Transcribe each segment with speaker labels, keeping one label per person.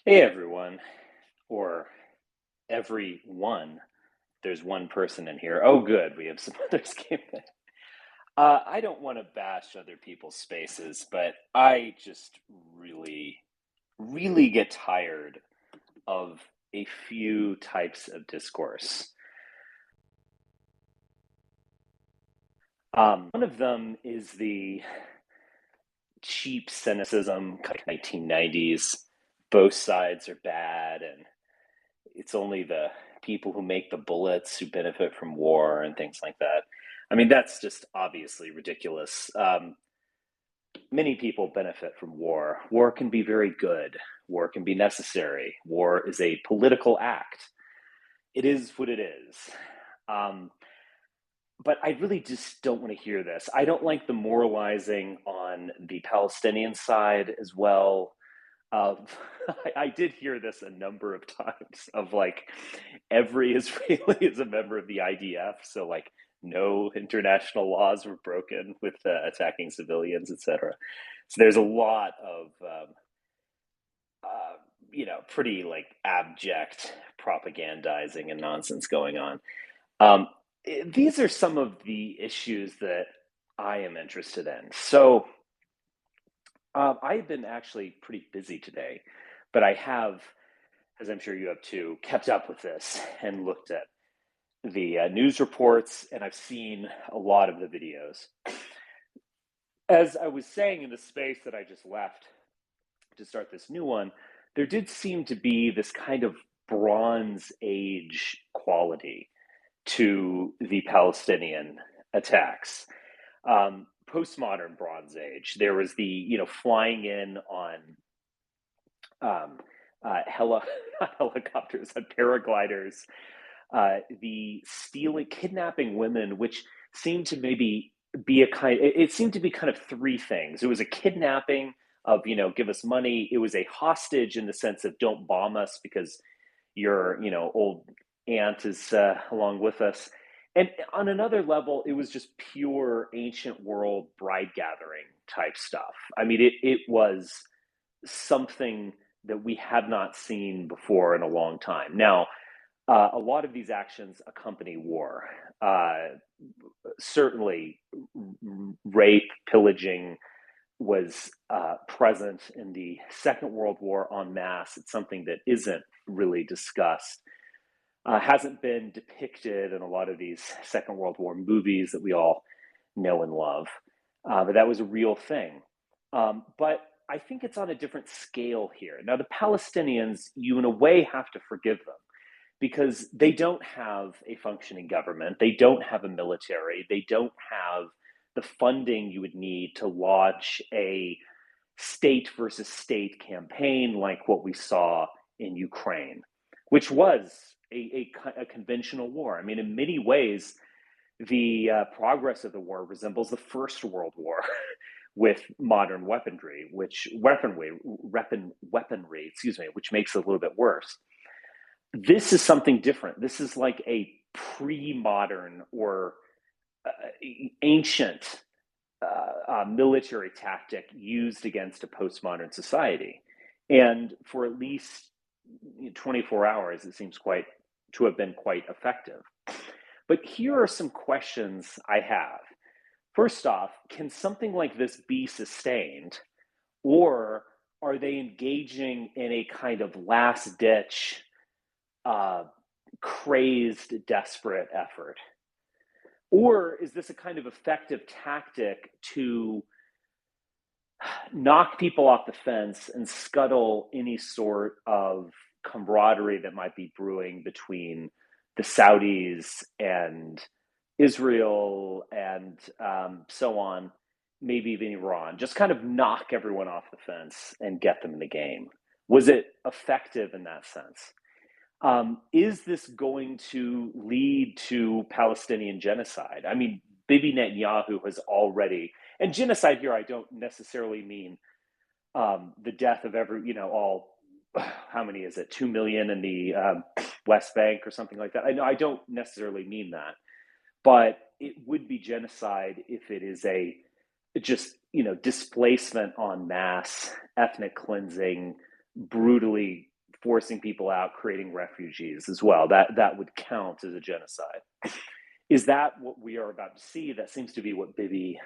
Speaker 1: Hey everyone, or everyone. There's one person in here. Oh, good, we have some others came in. I don't want to bash other people's spaces, but I just really, really get tired of a few types of discourse. One of them is the cheap cynicism, like 1990s. Both sides are bad, and it's only the people who make the bullets who benefit from war and things like that. I mean, that's just obviously ridiculous. Many people benefit from war. War can be very good. War can be necessary. War is a political act. It is what it is. Um, but I really just don't want to hear this. I don't like the moralizing on the Palestinian side as well. Um, I did hear this a number of times of like every Israeli is a member of the IDF, so like no international laws were broken with attacking civilians, etc. So there's a lot of pretty like abject propagandizing and nonsense going on. Um, these are some of the issues that I am interested in. So I've been actually pretty busy today, but I have, as I'm sure you have too, kept up with this and looked at the news reports, and I've seen a lot of the videos. As I was saying in the space that I just left to start this new one, there did seem to be this kind of Bronze Age quality to the Palestinian attacks. Postmodern Bronze Age. There was the flying in on um, helicopters, on paragliders, the stealing, kidnapping women, which seemed to maybe be a kind. It seemed to be kind of three things. It was a kidnapping of give us money. It was a hostage in the sense of don't bomb us because your old aunt is along with us. And on another level, it was just pure ancient world bride gathering type stuff. I mean, it was something that we have not seen before in a long time. Now, a lot of these actions accompany war. Certainly, rape, pillaging was present in the Second World War en masse. It's something that isn't really discussed, hasn't been depicted in a lot of these Second World War movies that we all know and love. But that was a real thing. But I think it's on a different scale here. Now, the Palestinians, you in a way have to forgive them because they don't have a functioning government, they don't have a military, they don't have the funding you would need to launch a state versus state campaign like what we saw in Ukraine, which was a conventional war. I mean, in many ways, the progress of the war resembles the First World War with modern weaponry, which makes it a little bit worse. This is something different. This is like a pre-modern or uh, ancient military tactic used against a postmodern society. And for at least 24 hours, it seems quite to have been quite effective. But here are some questions I have. First off, can something like this be sustained, or are they engaging in a kind of last ditch, uh, crazed, desperate effort? Or is this a kind of effective tactic to knock people off the fence and scuttle any sort of camaraderie that might be brewing between the Saudis and Israel and so on, maybe even Iran? Just kind of knock everyone off the fence and get them in the game. Was it effective in that sense? Is this going to lead to Palestinian genocide? I mean, Bibi Netanyahu has already, and genocide here, I don't necessarily mean the death of all, how many is it, 2 million in the West Bank or something like that. I don't necessarily mean that, but it would be genocide if it is a just, displacement en masse, ethnic cleansing, brutally forcing people out, creating refugees as well. That would count as a genocide. Is that what we are about to see? That seems to be what Bibi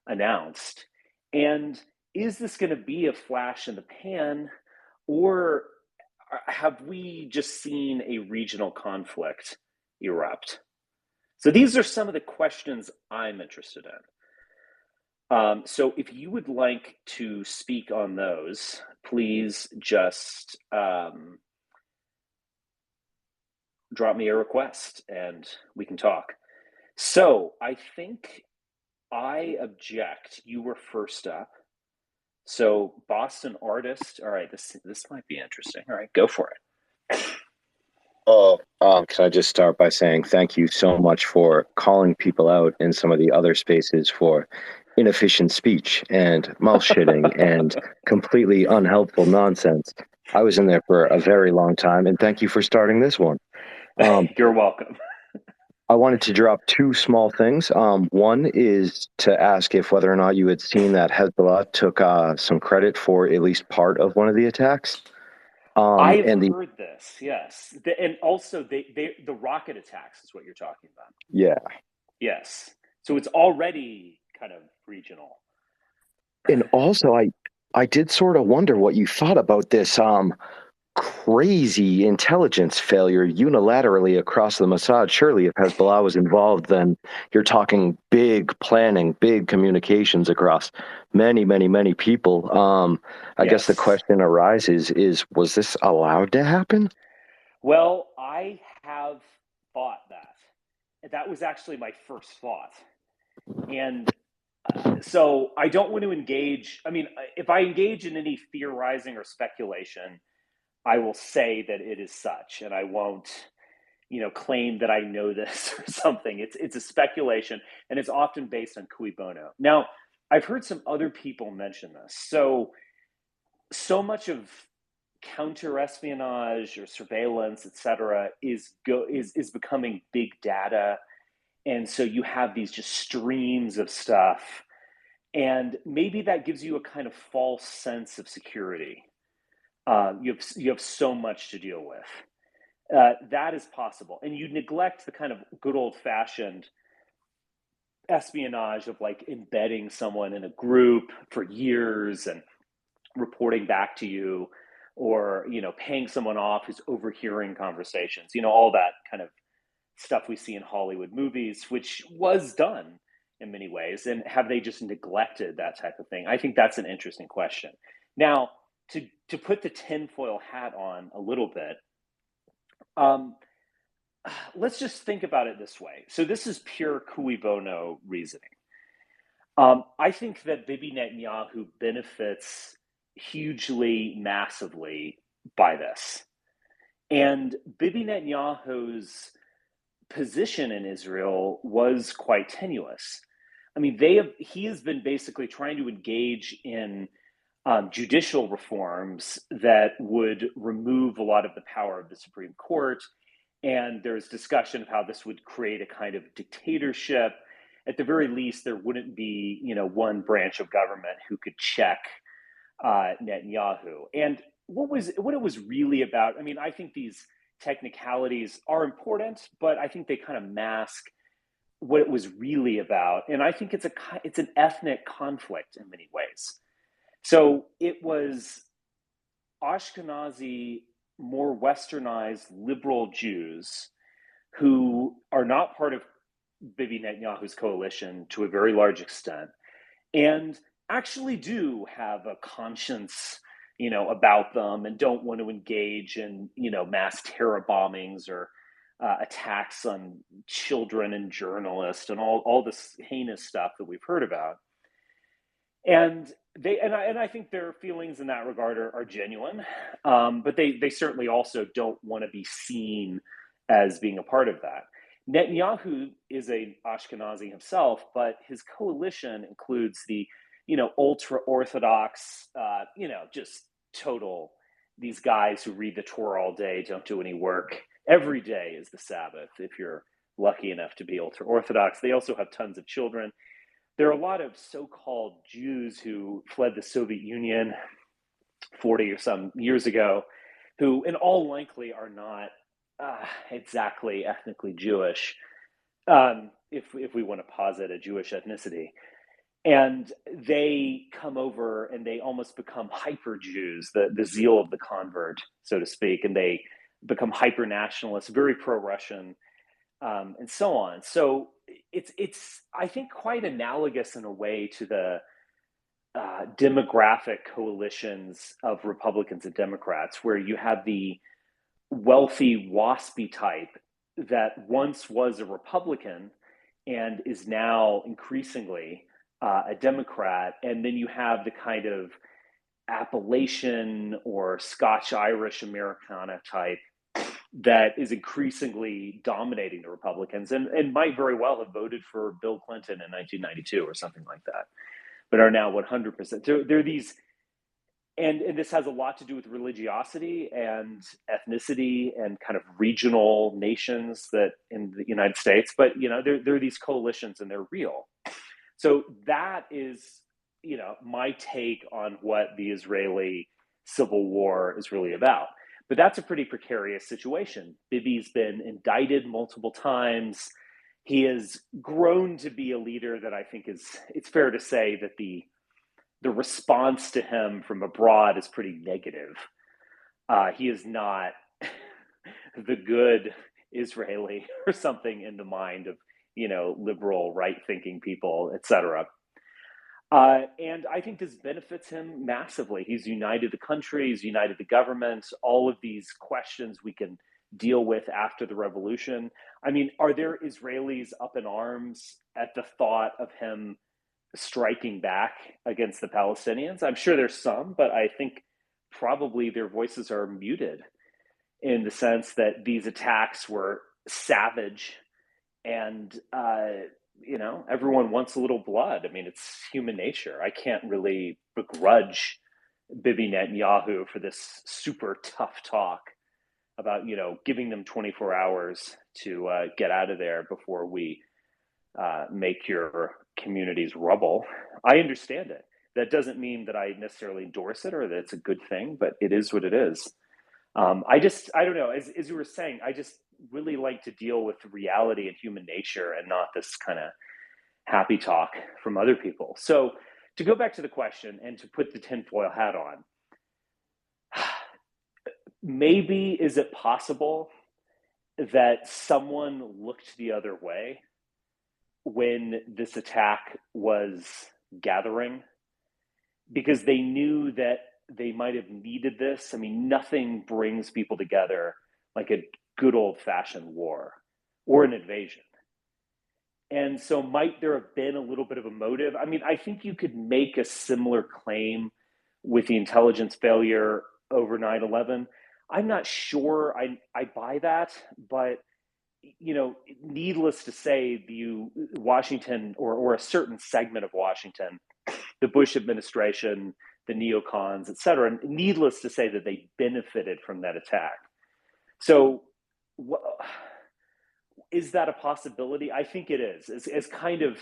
Speaker 1: announced. And is this going to be a flash in the pan, or have we just seen a regional conflict erupt? So these are some of the questions I'm interested in. So if you would like to speak on those, please just drop me a request and we can talk. So I think I object. You were first up. So Boston artist. All right, this might be interesting. All right, go for it.
Speaker 2: Oh, can I just start by saying thank you so much for calling people out in some of the other spaces for inefficient speech and mouth shitting and completely unhelpful nonsense. I was in there for a very long time, and thank you for starting this one.
Speaker 1: You're welcome.
Speaker 2: I wanted to drop two small things. One is to ask if whether or not you had seen that Hezbollah took some credit for at least part of one of the attacks.
Speaker 1: I've
Speaker 2: And
Speaker 1: heard this, yes, and also the rocket attacks is what you're talking about.
Speaker 2: yeah,
Speaker 1: Yes, so it's already kind of regional.
Speaker 2: and also I did sort of wonder what you thought about this crazy intelligence failure unilaterally across the Mossad. Surely, if Hezbollah was involved, then you're talking big planning, big communications across many, many, many people. I guess the
Speaker 1: Yes.
Speaker 2: question arises: was this allowed to happen?
Speaker 1: Well, I have thought that. That was actually my first thought, and so I don't want to engage. I mean, if I engage in any theorizing or speculation, I will say that it is such, and I won't, claim that I know this or something. It's a speculation, and it's often based on cui bono. Now, I've heard some other people mention this. So much of counter espionage or surveillance, et cetera, is becoming big data, and so you have these just streams of stuff, and maybe that gives you a kind of false sense of security. You have so much to deal with. That is possible. And you neglect the kind of good old fashioned espionage of like embedding someone in a group for years and reporting back to you, or, paying someone off who's overhearing conversations, all that kind of stuff we see in Hollywood movies, which was done in many ways. And have they just neglected that type of thing? I think that's an interesting question. Now, to put the tinfoil hat on a little bit, um, let's just think about it this way. So this is pure cui bono reasoning. I think that Bibi Netanyahu benefits hugely, massively by this. And Bibi Netanyahu's position in Israel was quite tenuous. I mean, he has been basically trying to engage in judicial reforms that would remove a lot of the power of the Supreme Court. And there's discussion of how this would create a kind of dictatorship. At the very least, there wouldn't be, one branch of government who could check Netanyahu. And what it was really about. I mean, I think these technicalities are important, but I think they kind of mask what it was really about. And I think it's an ethnic conflict in many ways. So it was Ashkenazi, more westernized liberal Jews who are not part of Bibi Netanyahu's coalition to a very large extent, and actually do have a conscience, about them, and don't want to engage in, mass terror bombings or attacks on children and journalists and all this heinous stuff that we've heard about. And I think their feelings in that regard are genuine, but they certainly also don't want to be seen as being a part of that. Netanyahu is a Ashkenazi himself, but his coalition includes the, ultra orthodox, just total, these guys who read the Torah all day, don't do any work. Every day is the Sabbath if you're lucky enough to be ultra orthodox. They also have tons of children. There are a lot of so-called Jews who fled the Soviet Union 40 or some years ago. who in all likely are not exactly ethnically Jewish, if we want to posit a Jewish ethnicity. And they come over and they almost become hyper Jews, the zeal of the convert, so to speak, and they become hyper nationalists, very pro Russian, and so on. So it's I think quite analogous in a way to the demographic coalitions of Republicans and Democrats, where you have the wealthy waspy type that once was a Republican and is now increasingly a Democrat, and then you have the kind of Appalachian or Scotch Irish Americana type that is increasingly dominating the Republicans and might very well have voted for Bill Clinton in 1992 or something like that, but are now 100%. There are these, and this has a lot to do with religiosity and ethnicity and kind of regional nations that in the United States, but there are these coalitions and they're real. So that is, my take on what the Israeli civil war is really about. But that's a pretty precarious situation. Bibi's been indicted multiple times. He has grown to be a leader that I think it's fair to say that the response to him from abroad is pretty negative. He is not the good Israeli or something in the mind of, liberal, right-thinking people, etc. And I think this benefits him massively. He's united the country, he's united the government, all of these questions we can deal with after the revolution. I mean, are there Israelis up in arms at the thought of him striking back against the Palestinians? I'm sure there's some, but I think probably their voices are muted in the sense that these attacks were savage and everyone wants a little blood. I mean, it's human nature. I can't really begrudge Bibi Netanyahu for this super tough talk about, giving them 24 hours to get out of there before we make your communities rubble. I understand it. That doesn't mean that I necessarily endorse it or that it's a good thing, but it is what it is. I don't know. As you were saying, I just really like to deal with reality and human nature and not this kind of happy talk from other people. So to go back to the question and to put the tinfoil hat on, maybe is it possible that someone looked the other way when this attack was gathering because they knew that they might have needed this? I mean, nothing brings people together like a good old-fashioned war or an invasion. And so might there have been a little bit of a motive? I mean, I think you could make a similar claim with the intelligence failure over 9/11. I'm not sure I buy that, but needless to say, Washington or a certain segment of Washington, the Bush administration, the neocons, et cetera, needless to say that they benefited from that attack. So is that a possibility? I think it is. As kind of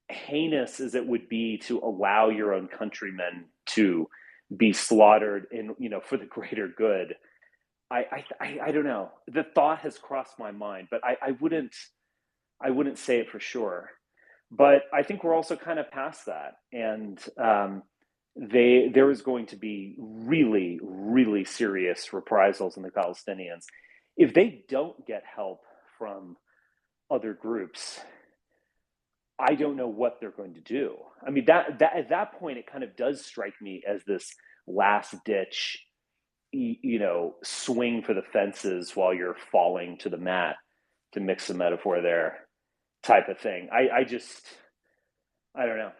Speaker 1: heinous as it would be to allow your own countrymen to be slaughtered for the greater good, I don't know. The thought has crossed my mind, but I wouldn't say it for sure. But I think we're also kind of past that, and there is going to be really, really serious reprisals in the Palestinians if they don't get help from other groups. I don't know what they're going to do. I mean, that at that point, it kind of does strike me as this last ditch, swing for the fences while you're falling to the mat, to mix the metaphor there, type of thing. I don't know.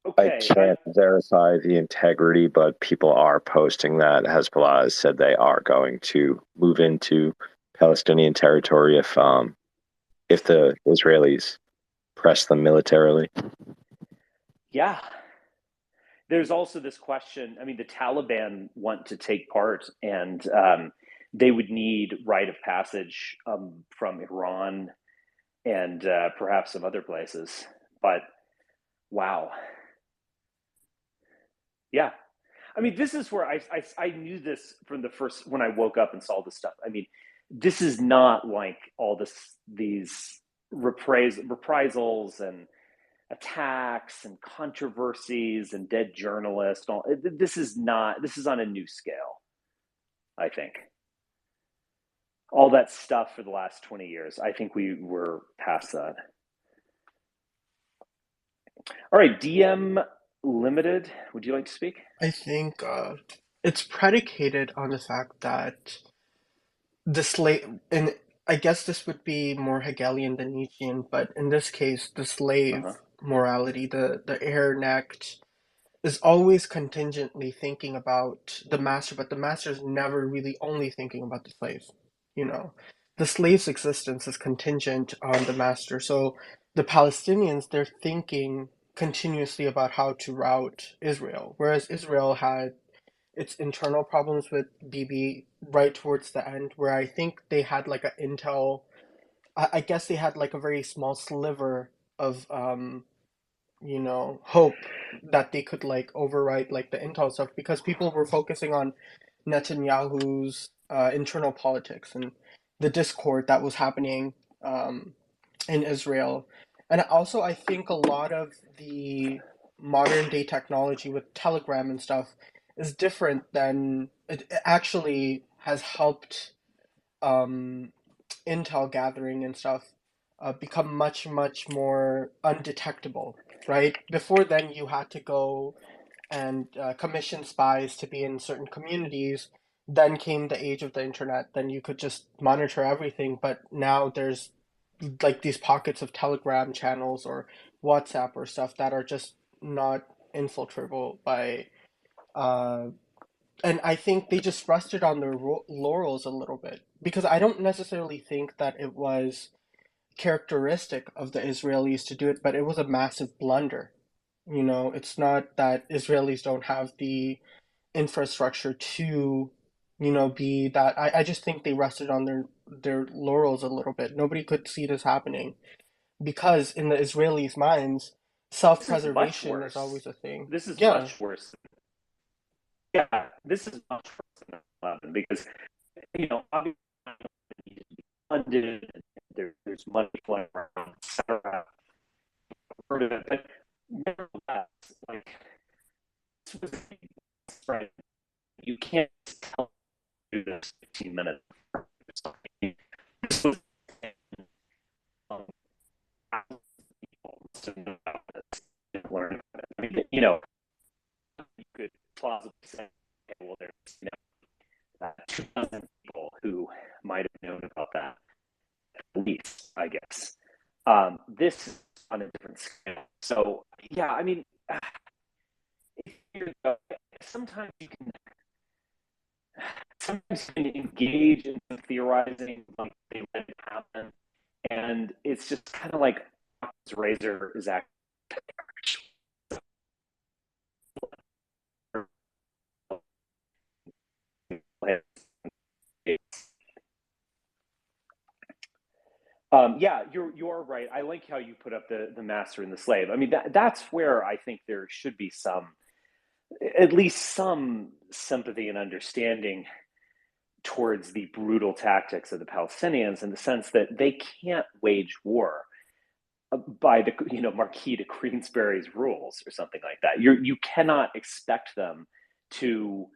Speaker 2: Okay. I can't verify the integrity, but people are posting that Hezbollah has said they are going to move into Palestinian territory if the Israelis press them militarily.
Speaker 1: Yeah. There's also this question. I mean, the Taliban want to take part, and they would need rite of passage from Iran and perhaps some other places. But wow. Yeah. I mean, this is where I knew this from the first when I woke up and saw this stuff. I mean, this is not like all these reprisals and attacks and controversies and dead journalists. This is not. This is on a new scale. I think all that stuff for the last 20 years. I think we were past that. All right, DM Limited. Would you like to speak?
Speaker 3: I think it's predicated on the fact that the slave, and I guess this would be more Hegelian than Nietzschean, but in this case, the
Speaker 1: Uh
Speaker 3: slave
Speaker 1: huh.
Speaker 3: morality, the hair-necked, is always contingently thinking about the master, but the master is never really only thinking about the slave. You know, the slave's existence is contingent on the master. So the Palestinians, they're thinking continuously about how to rout Israel, whereas Israel had its internal problems with Bibi right towards the end, where I think they had like a intel. I guess they had like a very small sliver of hope that they could like overwrite like the intel stuff because people were focusing on Netanyahu's internal politics and the discord that was happening um, in Israel. And also, I think a lot of the modern day technology with Telegram and stuff is different than it actually has helped um, intel gathering and stuff become much, much more undetectable, right? Before then, you had to go and commission spies to be in certain communities. Then came the age of the internet. Then you could just monitor everything. But now there's like these pockets of Telegram channels or WhatsApp or stuff that are just not infiltrable by uh, and I think they just rested on their laurels a little bit because I don't necessarily think that it was characteristic of the Israelis to do it, but it was a massive blunder. You know, it's not that Israelis don't have the infrastructure to, be that. I just think they rested on their laurels a little bit. Nobody could see this happening because in the Israelis' minds,
Speaker 1: This is much
Speaker 3: self-preservation is
Speaker 1: worse.
Speaker 3: always a thing.
Speaker 1: This is
Speaker 3: Yeah.
Speaker 1: much worse. Yeah, this is much worse than 9/11 because obviously funded. There's money flowing around, etc. Heard of it, but nevertheless, like this was right. You can't tell me do this 15 minutes. This was um, people about this, learn about it. I mean, you could plausibly say, okay, well, there's 2,000 people who might have known about that, at least, I guess. This is on a different scale. So, yeah, I mean, sometimes you can sometimes you can engage in some theorizing, like they let it happen, and it's just kind of like razor is actually yeah, you're right. I like how you put up the master and the slave. I mean, that's where I think there should be at least some sympathy and understanding towards the brutal tactics of the Palestinians in the sense that they can't wage war by the Marquis de Queensberry's rules or something like that. You cannot expect them to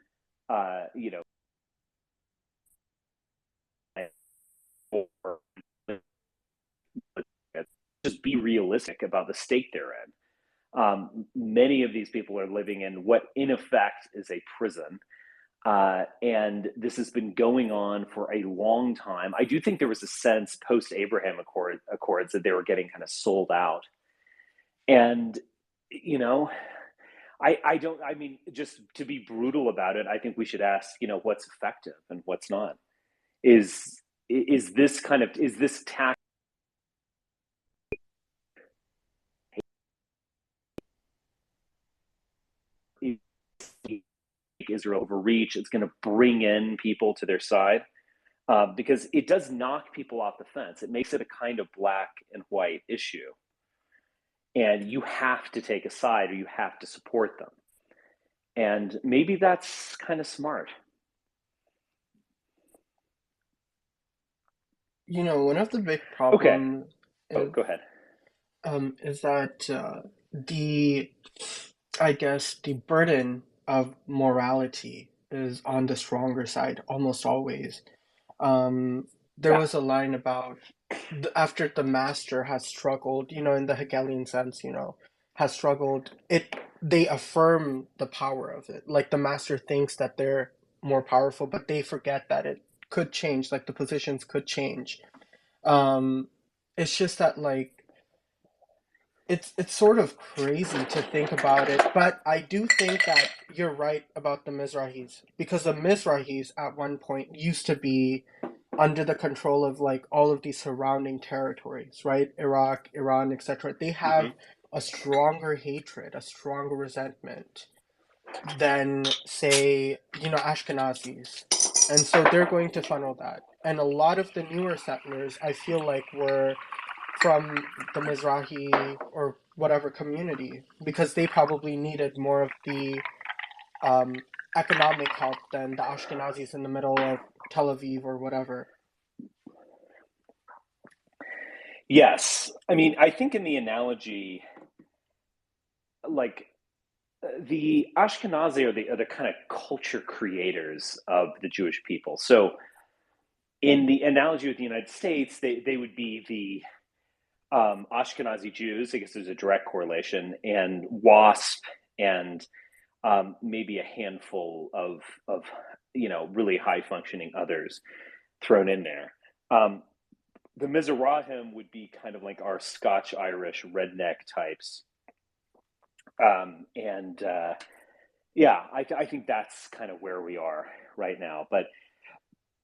Speaker 1: uh, you know just be realistic about the state they're in. Many of these people are living in what, in effect, is a prison. And this has been going on for a long time. I do think there was a sense post Abraham Accords that they were getting kind of sold out. And, you know, I don't, I mean, just to be brutal about it, I think we should ask, what's effective and what's not. Is this is this tax Israel overreach? It's going to bring in people to their side because it does knock people off the fence. It makes it a kind of black and white issue. And you have to take a side or you have to support them. And maybe that's kind of smart.
Speaker 3: One of the big
Speaker 1: Okay.
Speaker 3: problems
Speaker 1: Oh,
Speaker 3: is
Speaker 1: go ahead.
Speaker 3: is that the I guess the burden of morality is on the stronger side almost always. There
Speaker 1: Yeah.
Speaker 3: was a line about after the master has struggled, in the Hegelian sense, has struggled, they affirm the power of it. Like the master thinks that they're more powerful, but they forget that it could change, like the positions could change. Um, it's just that like it's sort of crazy to think about it, but I do think that you're right about the Mizrahis because the Mizrahis at one point used to be under the control of like all of these surrounding territories, right? Iraq, Iran, etc. They
Speaker 1: Mm-hmm.
Speaker 3: have a stronger hatred, a stronger resentment than say, Ashkenazis. And so they're going to funnel that. And a lot of the newer settlers, I feel like were from the Mizrahi or whatever community because they probably needed more of the um, economic help than the Ashkenazis in the middle of Tel Aviv or whatever.
Speaker 1: Yes. I mean, I think in the analogy, like the Ashkenazi are the kind of culture creators of the Jewish people. So in the analogy with the United States, they would be the Ashkenazi Jews. I guess there's a direct correlation, and WASP, and maybe a handful of really high functioning others thrown in there. The Mizrahim would be kind of like our Scotch Irish redneck types, and yeah, I think that's kind of where we are right now. But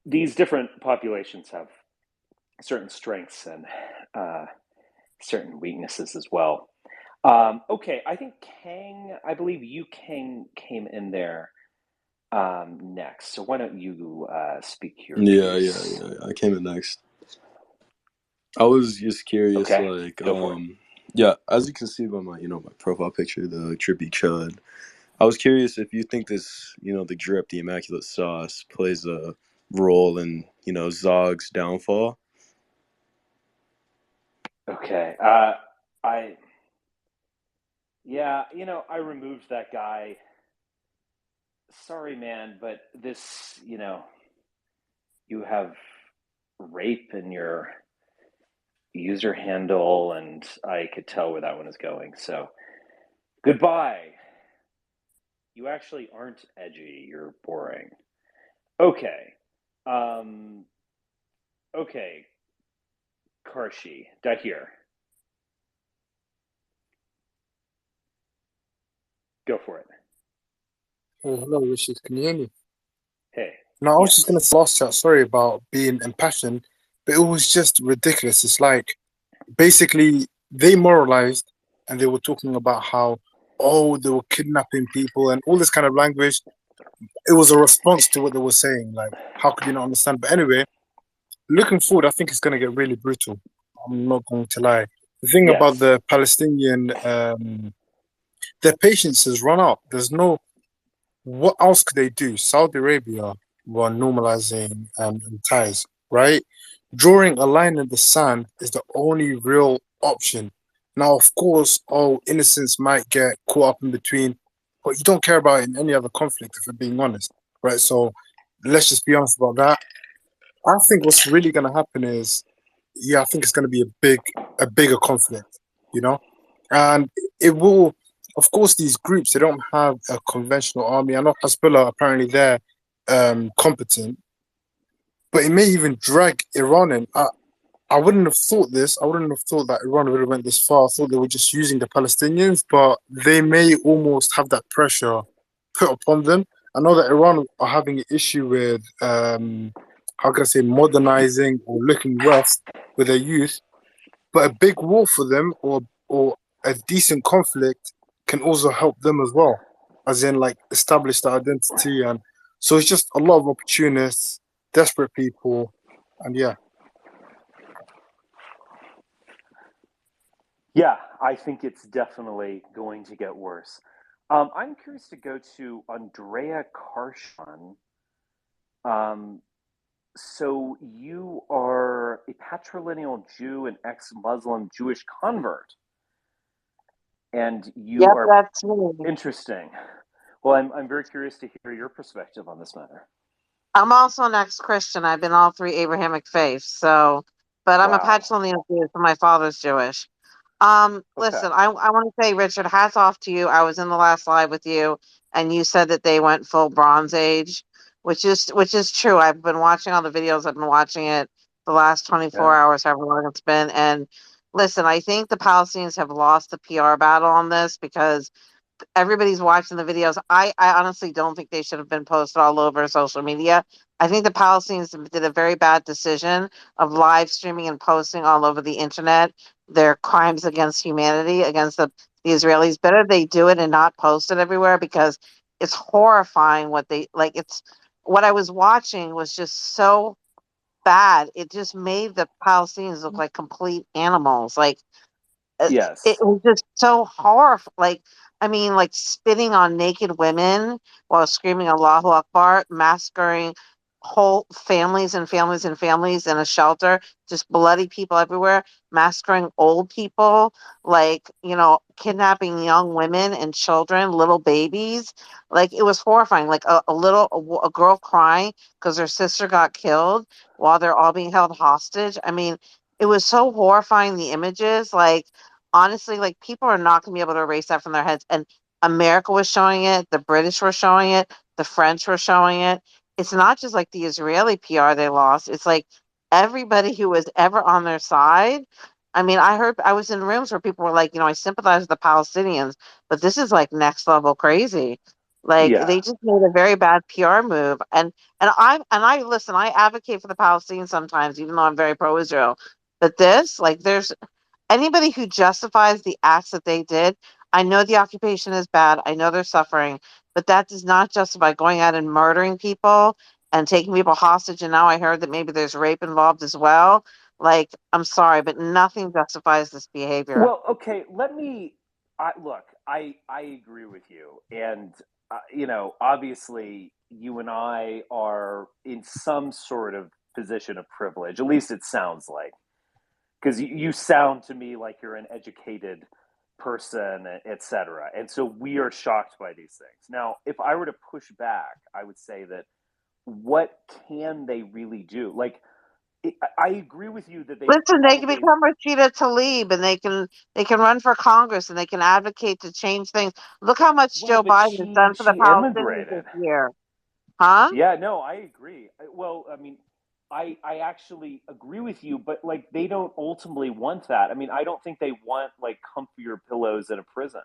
Speaker 1: these different populations have certain strengths and certain weaknesses as well. Okay, I think Kang, I believe you, Kang, came in there next. So why don't you speak your piece?
Speaker 4: I came in next. I was just curious,
Speaker 1: Okay,
Speaker 4: like,
Speaker 1: go for it.
Speaker 4: yeah, as you can see by my, my profile picture, the Trippy Chud. I was curious if you think this, the drip, the immaculate sauce, plays a role in, Zog's downfall.
Speaker 1: Okay, I yeah, I removed that guy. Sorry, man, but this, you have rape in your user handle, and I could tell where that one is going. So goodbye. You actually aren't edgy. You're boring. Okay. Um, okay. Karshi, Dahir, go for it.
Speaker 5: Oh, hello, Richard. Can you hear me?
Speaker 1: Hey.
Speaker 5: No, I was just gonna
Speaker 1: Yes.
Speaker 5: say last chat. Sorry about being impassioned, but it was just ridiculous. It's like basically they moralized and they were talking about how they were kidnapping people and all this kind of language. It was a response to what they were saying. Like, how could you not understand? But anyway, looking forward, I think it's gonna get really brutal. I'm not going to lie. The thing about
Speaker 1: Yes.
Speaker 5: the Palestinian, their patience has run out. There's no what else could they do? Saudi Arabia were normalizing ties, right? Drawing a line in the sand is the only real option. Now, of course, innocence might get caught up in between, but you don't care about it in any other conflict, if we're being honest, right? So let's just be honest about that. I think what's really going to happen is, yeah, I think it's going to be a bigger conflict, you know, and it will. Of course, these groups they don't have a conventional army. I know Hezbollah apparently they're competent, but it may even drag Iran in. I wouldn't have thought this. I wouldn't have thought that Iran would have went this far. I thought they were just using the Palestinians, but they may almost have that pressure put upon them. I know that Iran are having an issue with how can I say modernizing or looking west with their youth, but a big war for them or a decent conflict can also help them as well, as in like establish their identity and so it's just a lot of opportunists, desperate people, and yeah.
Speaker 1: Yeah, I think it's definitely going to get worse. I'm curious to go to Andrea Karshan. Um, so you are a patrilineal Jew and ex-Muslim Jewish convert, and you
Speaker 6: Yep,
Speaker 1: are
Speaker 6: that's me.
Speaker 1: interesting. Well, I'm very curious to hear your perspective on this matter.
Speaker 6: I'm also an ex-Christian. I've been all three Abrahamic faiths. So, but I'm a
Speaker 1: Wow.
Speaker 6: patrilineal Jew, so my father's Jewish.
Speaker 1: Okay.
Speaker 6: Listen, I want to say, Richard, hats off to you. I was in the last live with you, and you said that they went full Bronze Age, which is true. I've been watching all the videos. I've been watching it the last 24
Speaker 1: Yeah.
Speaker 6: hours, however long it's been. And listen, I think the Palestinians have lost the PR battle on this because everybody's watching the videos. I honestly don't think they should have been posted all over social media. I think the Palestinians did a very bad decision of live streaming and posting all over the internet their crimes against humanity, against the Israelis. Better they do it and not post it everywhere because it's horrifying what they like. It's what I was watching was just so bad. It just made the Palestinians look like complete animals. Like it
Speaker 1: Yes.
Speaker 6: was just so horrible. Like, I mean, like spitting on naked women while screaming Allahu Akbar, massacring whole families and families and families in a shelter, just bloody people everywhere, massacring old people, like, kidnapping young women and children, little babies. Like, it was horrifying. Like, a girl crying because her sister got killed while they're all being held hostage. I mean, it was so horrifying, the images. Like, honestly, like people are not going to be able to erase that from their heads. And America was showing it, the British were showing it, the French were showing it. It's not just like the Israeli PR they lost. It's like everybody who was ever on their side. I mean, I was in rooms where people were like, I sympathize with the Palestinians, but this is like next level crazy. Like
Speaker 1: Yeah.
Speaker 6: they just made a very bad PR move. And I listen, I advocate for the Palestinians sometimes, even though I'm very pro Israel. But this, like, there's anybody who justifies the acts that they did. I know the occupation is bad. I know they're suffering, but that does not justify going out and murdering people and taking people hostage. And now I heard that maybe there's rape involved as well. Like, I'm sorry, but nothing justifies this behavior.
Speaker 1: Well, okay, let me look, I agree with you. And obviously you and I are in some sort of position of privilege. At least it sounds like. Because you sound to me like you're an educated person, etc. And so we are shocked by these things. Now, if I were to push back, I would say that what can they really do? Like, I agree with you that they
Speaker 6: Listen, they can
Speaker 1: probably,
Speaker 6: become Rashida Tlaib, and they can run for Congress, and they can advocate to change things. Look how much
Speaker 1: well,
Speaker 6: Joe
Speaker 1: but
Speaker 6: Biden has done for the
Speaker 1: she
Speaker 6: Palestinians this
Speaker 1: immigrated.
Speaker 6: year, huh?
Speaker 1: Yeah, no, I agree. Well, I mean, I actually agree with you, but like they don't ultimately want that. I mean, I don't think they want like comfier pillows in a prison.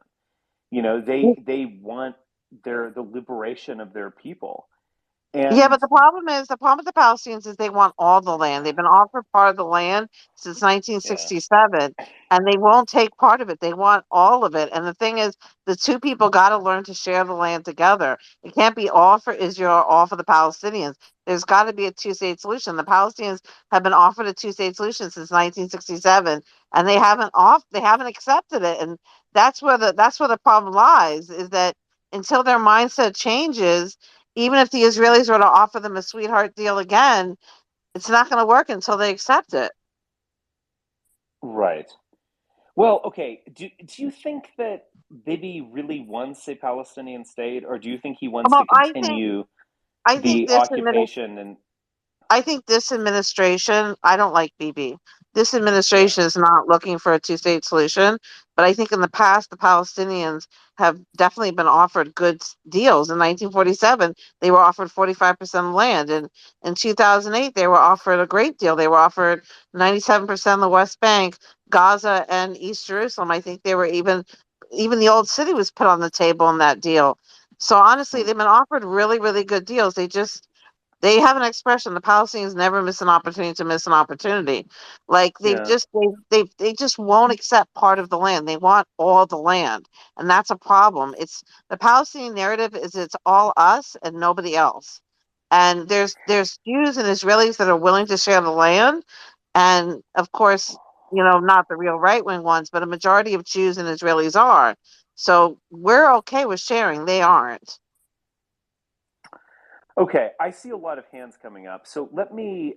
Speaker 1: They want the liberation of their people.
Speaker 6: Yeah,
Speaker 1: And
Speaker 6: but the problem with the Palestinians is they want all the land. They've been offered part of the land since
Speaker 1: yeah,
Speaker 6: 1967, and they won't take part of it. They want all of it. And the thing is, the two people got to learn to share the land together. It can't be all for Israel or all for the Palestinians. There's got to be a two-state solution. The Palestinians have been offered a two-state solution since 1967, and they haven't accepted it. And that's where the problem lies, is that until their mindset changes, even if the Israelis were to offer them a sweetheart deal again, it's not going to work until they accept it.
Speaker 1: right. Well, okay. Do you think that Bibi really wants a Palestinian state, or do you think he wants
Speaker 6: Well,
Speaker 1: to continue
Speaker 6: I think
Speaker 1: the occupation and
Speaker 6: I think this administration, I don't like BB. This
Speaker 1: yeah,
Speaker 6: administration is not looking for a two-state solution, but I think in the past, the Palestinians have definitely been offered good deals. In 1947, they were offered 45% of land. And in 2008, they were offered a great deal. They were offered 97% of the West Bank, Gaza, and East Jerusalem. I think they were even the old city was put on the table in that deal. So honestly,
Speaker 1: hmm,
Speaker 6: they've been offered really, really good deals. They have an expression: the Palestinians never miss an opportunity to miss an opportunity. Like
Speaker 1: yeah,
Speaker 6: they just won't accept part of the land. They want all the land, and that's a problem. It's the Palestinian narrative is it's all us and nobody else. And there's Jews and Israelis that are willing to share the land, and of course, not the real right wing ones, but a majority of Jews and Israelis are. So we're okay with sharing. They aren't.
Speaker 1: Okay, I see a lot of hands coming up. So let me.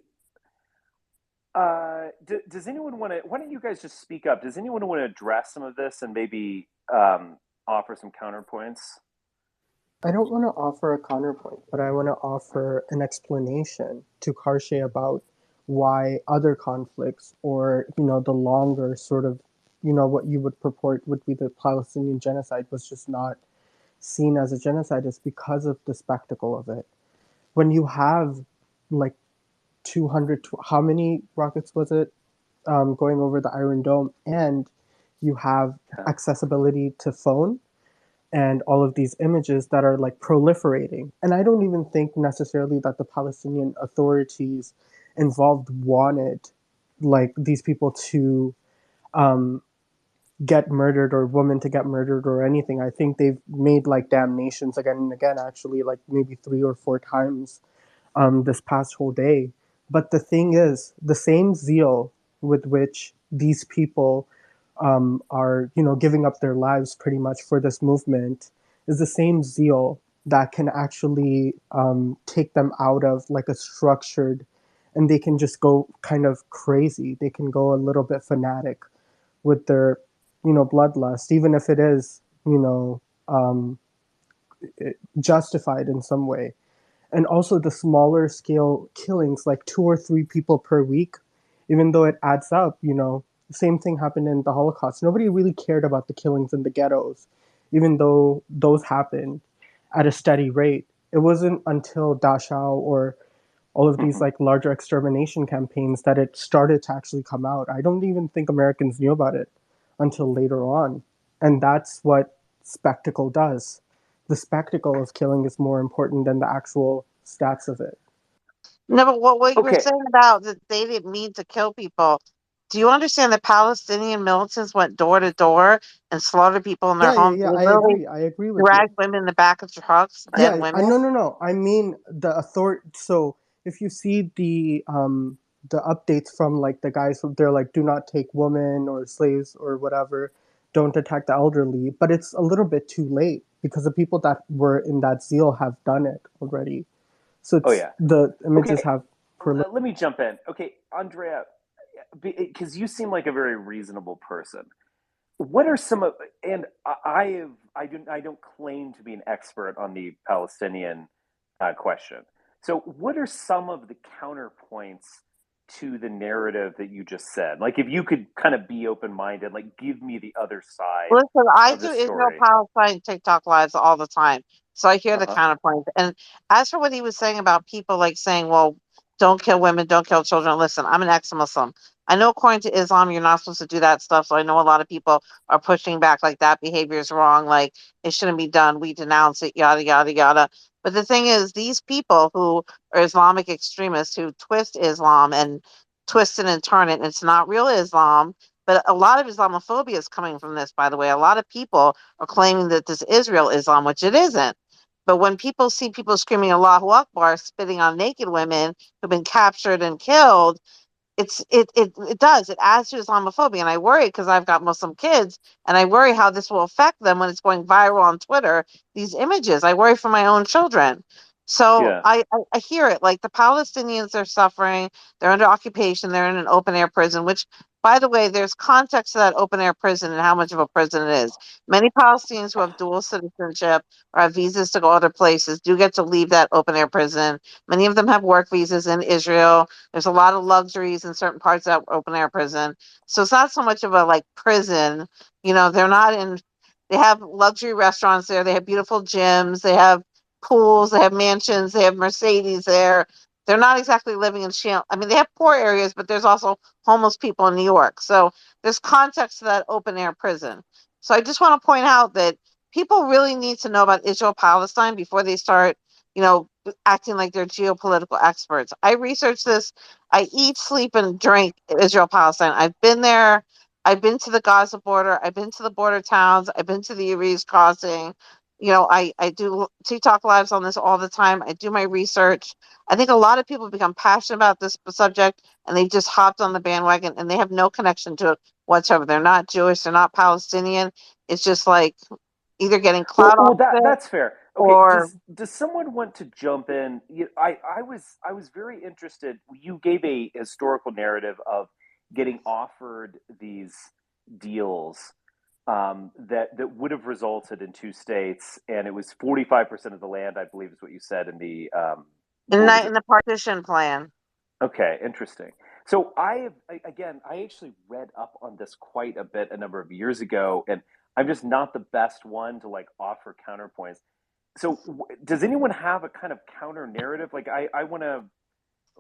Speaker 1: Does anyone want to? Why don't you guys just speak up? Does anyone want to address some of this and maybe offer some counterpoints?
Speaker 3: I don't want to offer a counterpoint, but I want to offer an explanation to Karshe about why other conflicts, or the longer sort of, what you would purport would be the Palestinian genocide, was just not seen as a genocide, is because of the spectacle of it. When you have like 200, how many rockets was it, going over the Iron Dome, and you have accessibility to phone and all of these images that are like proliferating. And I don't even think necessarily that the Palestinian authorities involved wanted like these people to um, get murdered, or women to get murdered, or anything. I think they've made like damnations again and again, actually, like maybe 3 or 4 times this past whole day. But the thing is, the same zeal with which these people are, giving up their lives pretty much for this movement is the same zeal that can actually take them out of like a structured, and they can just go kind of crazy. They can go a little bit fanatic with their, bloodlust, even if it is, um, justified in some way. And also the smaller scale killings, like 2 or 3 people per week, even though it adds up, the same thing happened in the Holocaust. Nobody really cared about the killings in the ghettos, even though those happened at a steady rate. It wasn't until Dachau or all of these
Speaker 1: Mm-hmm.
Speaker 3: like larger extermination campaigns that it started to actually come out. I don't even think Americans knew about it until later on. And that's what spectacle does. The spectacle of killing is more important than the actual stats of it.
Speaker 6: No, but what you were
Speaker 1: Okay,
Speaker 6: saying about that they didn't mean to kill people. Do you understand that Palestinian militants went door to door and slaughtered people in their
Speaker 3: Yeah, yeah,
Speaker 6: homes?
Speaker 3: yeah.
Speaker 6: They
Speaker 3: I
Speaker 6: literally
Speaker 3: agree. I agree with you.
Speaker 6: dragged women in the back of trucks, dead
Speaker 3: Yeah,
Speaker 6: women.
Speaker 3: no, no, no. I mean the authority. So if you see the updates from like the guys who they're like, do not take women or slaves or whatever, don't attack the elderly. But it's a little bit too late because the people that were in that zeal have done it already. So
Speaker 1: oh
Speaker 3: it's
Speaker 1: yeah.
Speaker 3: the images
Speaker 1: Okay,
Speaker 3: have proliferated.
Speaker 1: let me jump in. Okay, Andrea, because you seem like a very reasonable person. What are some of, and I don't claim to be an expert on the Palestinian question. So what are some of the counterpoints to the narrative that you just said? Like if you could kind of be open minded, like give me the other side
Speaker 6: Listen, I
Speaker 1: of the
Speaker 6: do Israel
Speaker 1: story.
Speaker 6: Palestine TikTok lives all the time. So I hear the
Speaker 1: Uh-huh.
Speaker 6: counterpoints. And as for what he was saying about people like saying, well, don't kill women, don't kill children. Listen, I'm an ex-Muslim. I know according to Islam, you're not supposed to do that stuff. So I know a lot of people are pushing back like that behavior is wrong. Like it shouldn't be done. We denounce it, yada, yada, yada. But the thing is, these people who are Islamic extremists who twist Islam and twist it and turn it, and it's not real Islam, but a lot of Islamophobia is coming from this, by the way. A lot of people are claiming that this is real Islam, which it isn't. But when people see people screaming Allahu Akbar, spitting on naked women who've been captured and killed, it does. It adds to Islamophobia. And I worry because I've got Muslim kids and I worry how this will affect them when it's going viral on Twitter, these images. I worry for my own children. So
Speaker 1: Yeah.
Speaker 6: I hear it. Like the Palestinians are suffering, they're under occupation, they're in an open air prison, which by the way, there's context to that open air prison and how much of a prison it is. Many Palestinians who have dual citizenship or have visas to go other places do get to leave that open air prison. Many of them have work visas in Israel. There's a lot of luxuries in certain parts of that open air prison. So it's not so much of a like prison. They're not in, they have luxury restaurants there. They have beautiful gyms. They have pools. They have mansions. They have Mercedes there. They're not exactly living in sham. I mean, they have poor areas, but there's also homeless people in New York. So there's context to that open air prison. So I just want to point out that people really need to know about Israel Palestine before they start, acting like they're geopolitical experts. I research this. I eat, sleep, and drink Israel Palestine. I've been there. I've been to the Gaza border. I've been to the border towns. I've been to the Erez crossing. I do TikTok lives on this all the time. I do my research. I think a lot of people become passionate about this subject and they've just hopped on the bandwagon and they have no connection to it whatsoever. They're not Jewish. They're not Palestinian. It's just like either getting clout off of it
Speaker 1: That's fair. Okay,
Speaker 6: or.
Speaker 1: does someone want to jump in? I was very interested. You gave a historical narrative of getting offered these deals that would have resulted in two states, and it was 45% of the land, I believe, is what you said in the what was
Speaker 6: In
Speaker 1: it?
Speaker 6: the partition plan.
Speaker 1: Okay, interesting. So I actually read up on this quite a bit a number of years ago, and I'm just not the best one to like offer counterpoints. So does anyone have a kind of counter narrative? Like I want to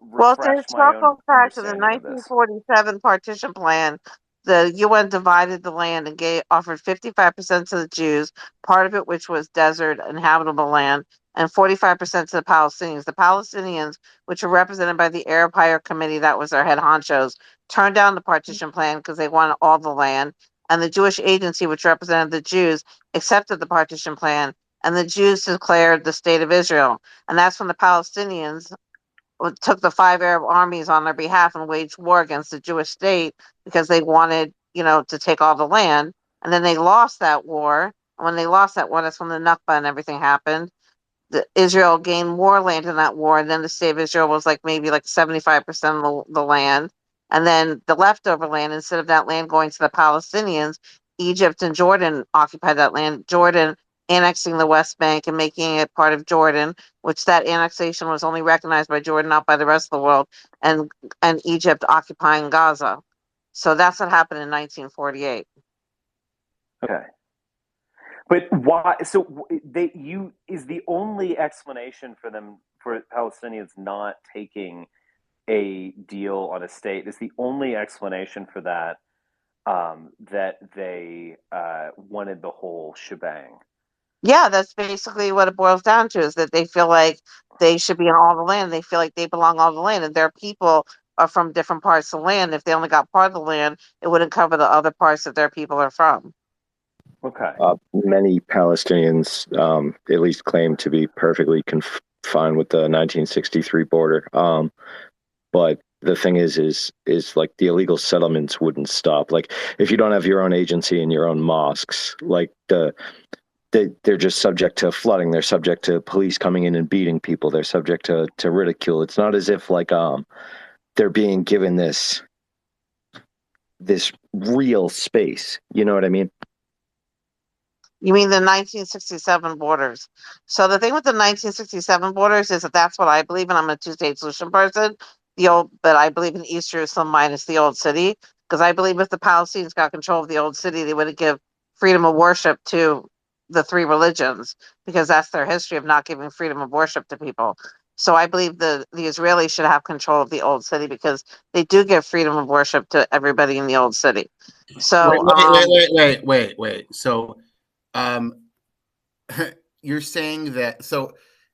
Speaker 6: Well, it's a
Speaker 1: refresh my own
Speaker 6: historical fact of the
Speaker 1: understanding of this.
Speaker 6: 1947 partition plan. The UN divided the land and offered 55% to the Jews, part of it which was desert inhabitable land, and 45% to the Palestinians. The Palestinians, which were represented by the Arab Higher Committee, that was their head honchos, turned down the partition plan because they wanted all the land. And the Jewish Agency, which represented the Jews, accepted the partition plan. And the Jews declared the state of Israel. And that's when the Palestinians took the 5 Arab armies on their behalf and waged war against the Jewish state because they wanted, to take all the land. And then they lost that war. And when they lost that war, that's when the Nakba and everything happened. Israel gained more land in that war, and then the state of Israel was maybe 75% of the land. And then the leftover land, instead of that land going to the Palestinians, Egypt and Jordan occupied that land. Jordan annexing the West Bank and making it part of Jordan, which that annexation was only recognized by Jordan, not by the rest of the world, and Egypt occupying Gaza. So that's what happened in 1948.
Speaker 1: Okay. But why? So is the only explanation for Palestinians not taking a deal on a state is the only explanation for that that they wanted the whole shebang.
Speaker 6: Yeah, that's basically what it boils down to, is that they feel like they should be in all the land. They feel like they belong all the land, and their people are from different parts of the land. If they only got part of the land, it wouldn't cover the other parts that their people are from.
Speaker 1: Okay.
Speaker 2: Many Palestinians at least claim to be perfectly fine with the 1963 border. But the thing is like the illegal settlements wouldn't stop. Like if you don't have your own agency and your own mosques, like they're just subject to flooding. They're subject to police coming in and beating people. They're subject to ridicule. It's not as if they're being given this real space. You know what I mean?
Speaker 6: You mean the 1967 borders? So the thing with the 1967 borders is that that's what I believe in. I'm a two-state solution person. But I believe in East Jerusalem minus the old city, because I believe if the Palestinians got control of the old city, they would give freedom of worship to the three religions, because that's their history of not giving freedom of worship to people. So I believe the Israelis should have control of the old city because they do give freedom of worship to everybody in the old city. So
Speaker 7: Wait. So, you're saying that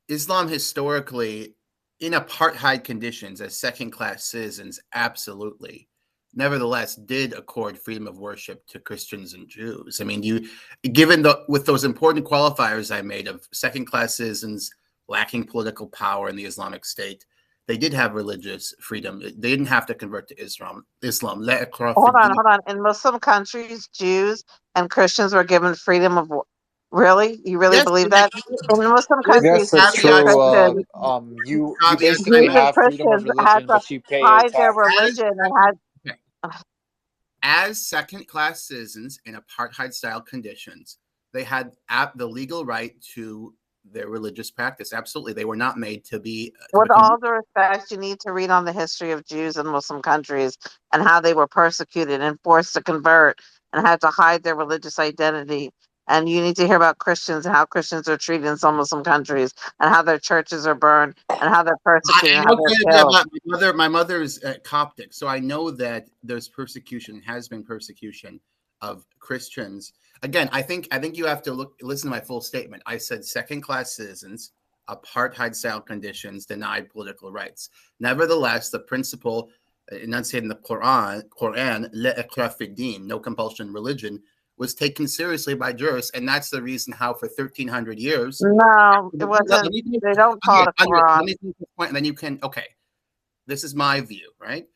Speaker 7: Islam historically, in apartheid conditions as second-class citizens, absolutely, nevertheless, did accord freedom of worship to Christians and Jews. I mean, with those important qualifiers I made of second-class citizens lacking political power in the Islamic State, they did have religious freedom. They didn't have to convert to Islam.
Speaker 6: Hold on. In Muslim countries, Jews and Christians were given freedom of. Really? You really
Speaker 7: Yes,
Speaker 6: believe that? In Muslim
Speaker 8: Yes,
Speaker 6: countries,
Speaker 8: that's
Speaker 6: Jews and
Speaker 8: true.
Speaker 6: Christians,
Speaker 8: You basically
Speaker 6: Jews and
Speaker 8: have freedom of
Speaker 6: Christians had
Speaker 8: religion,
Speaker 6: to
Speaker 8: but you pay a
Speaker 6: hide their
Speaker 8: tax.
Speaker 6: religion and had.
Speaker 7: As second-class citizens in apartheid-style conditions, they had the legal right to their religious practice. Absolutely, they were not made to be.
Speaker 6: With all due respect, you need to read on the history of Jews in Muslim countries and how they were persecuted and forced to convert and had to hide their religious identity. And you need to hear about Christians and how Christians are treated in some Muslim countries and how their churches are burned and how they're persecuted and how they're killed.
Speaker 7: My mother's Coptic, so I know that there's persecution, has been persecution of Christians. Again, I think you have to listen to my full statement. I said second-class citizens, apartheid-style conditions, denied political rights. Nevertheless, the principle enunciated in the Quran, la ikrah fi din, no compulsion in religion, was taken seriously by jurists, and that's the reason how for 1,300 years.
Speaker 6: No, it wasn't. They don't call it Quran.
Speaker 7: Let me make this point, and then you can. Okay, this is my view, right?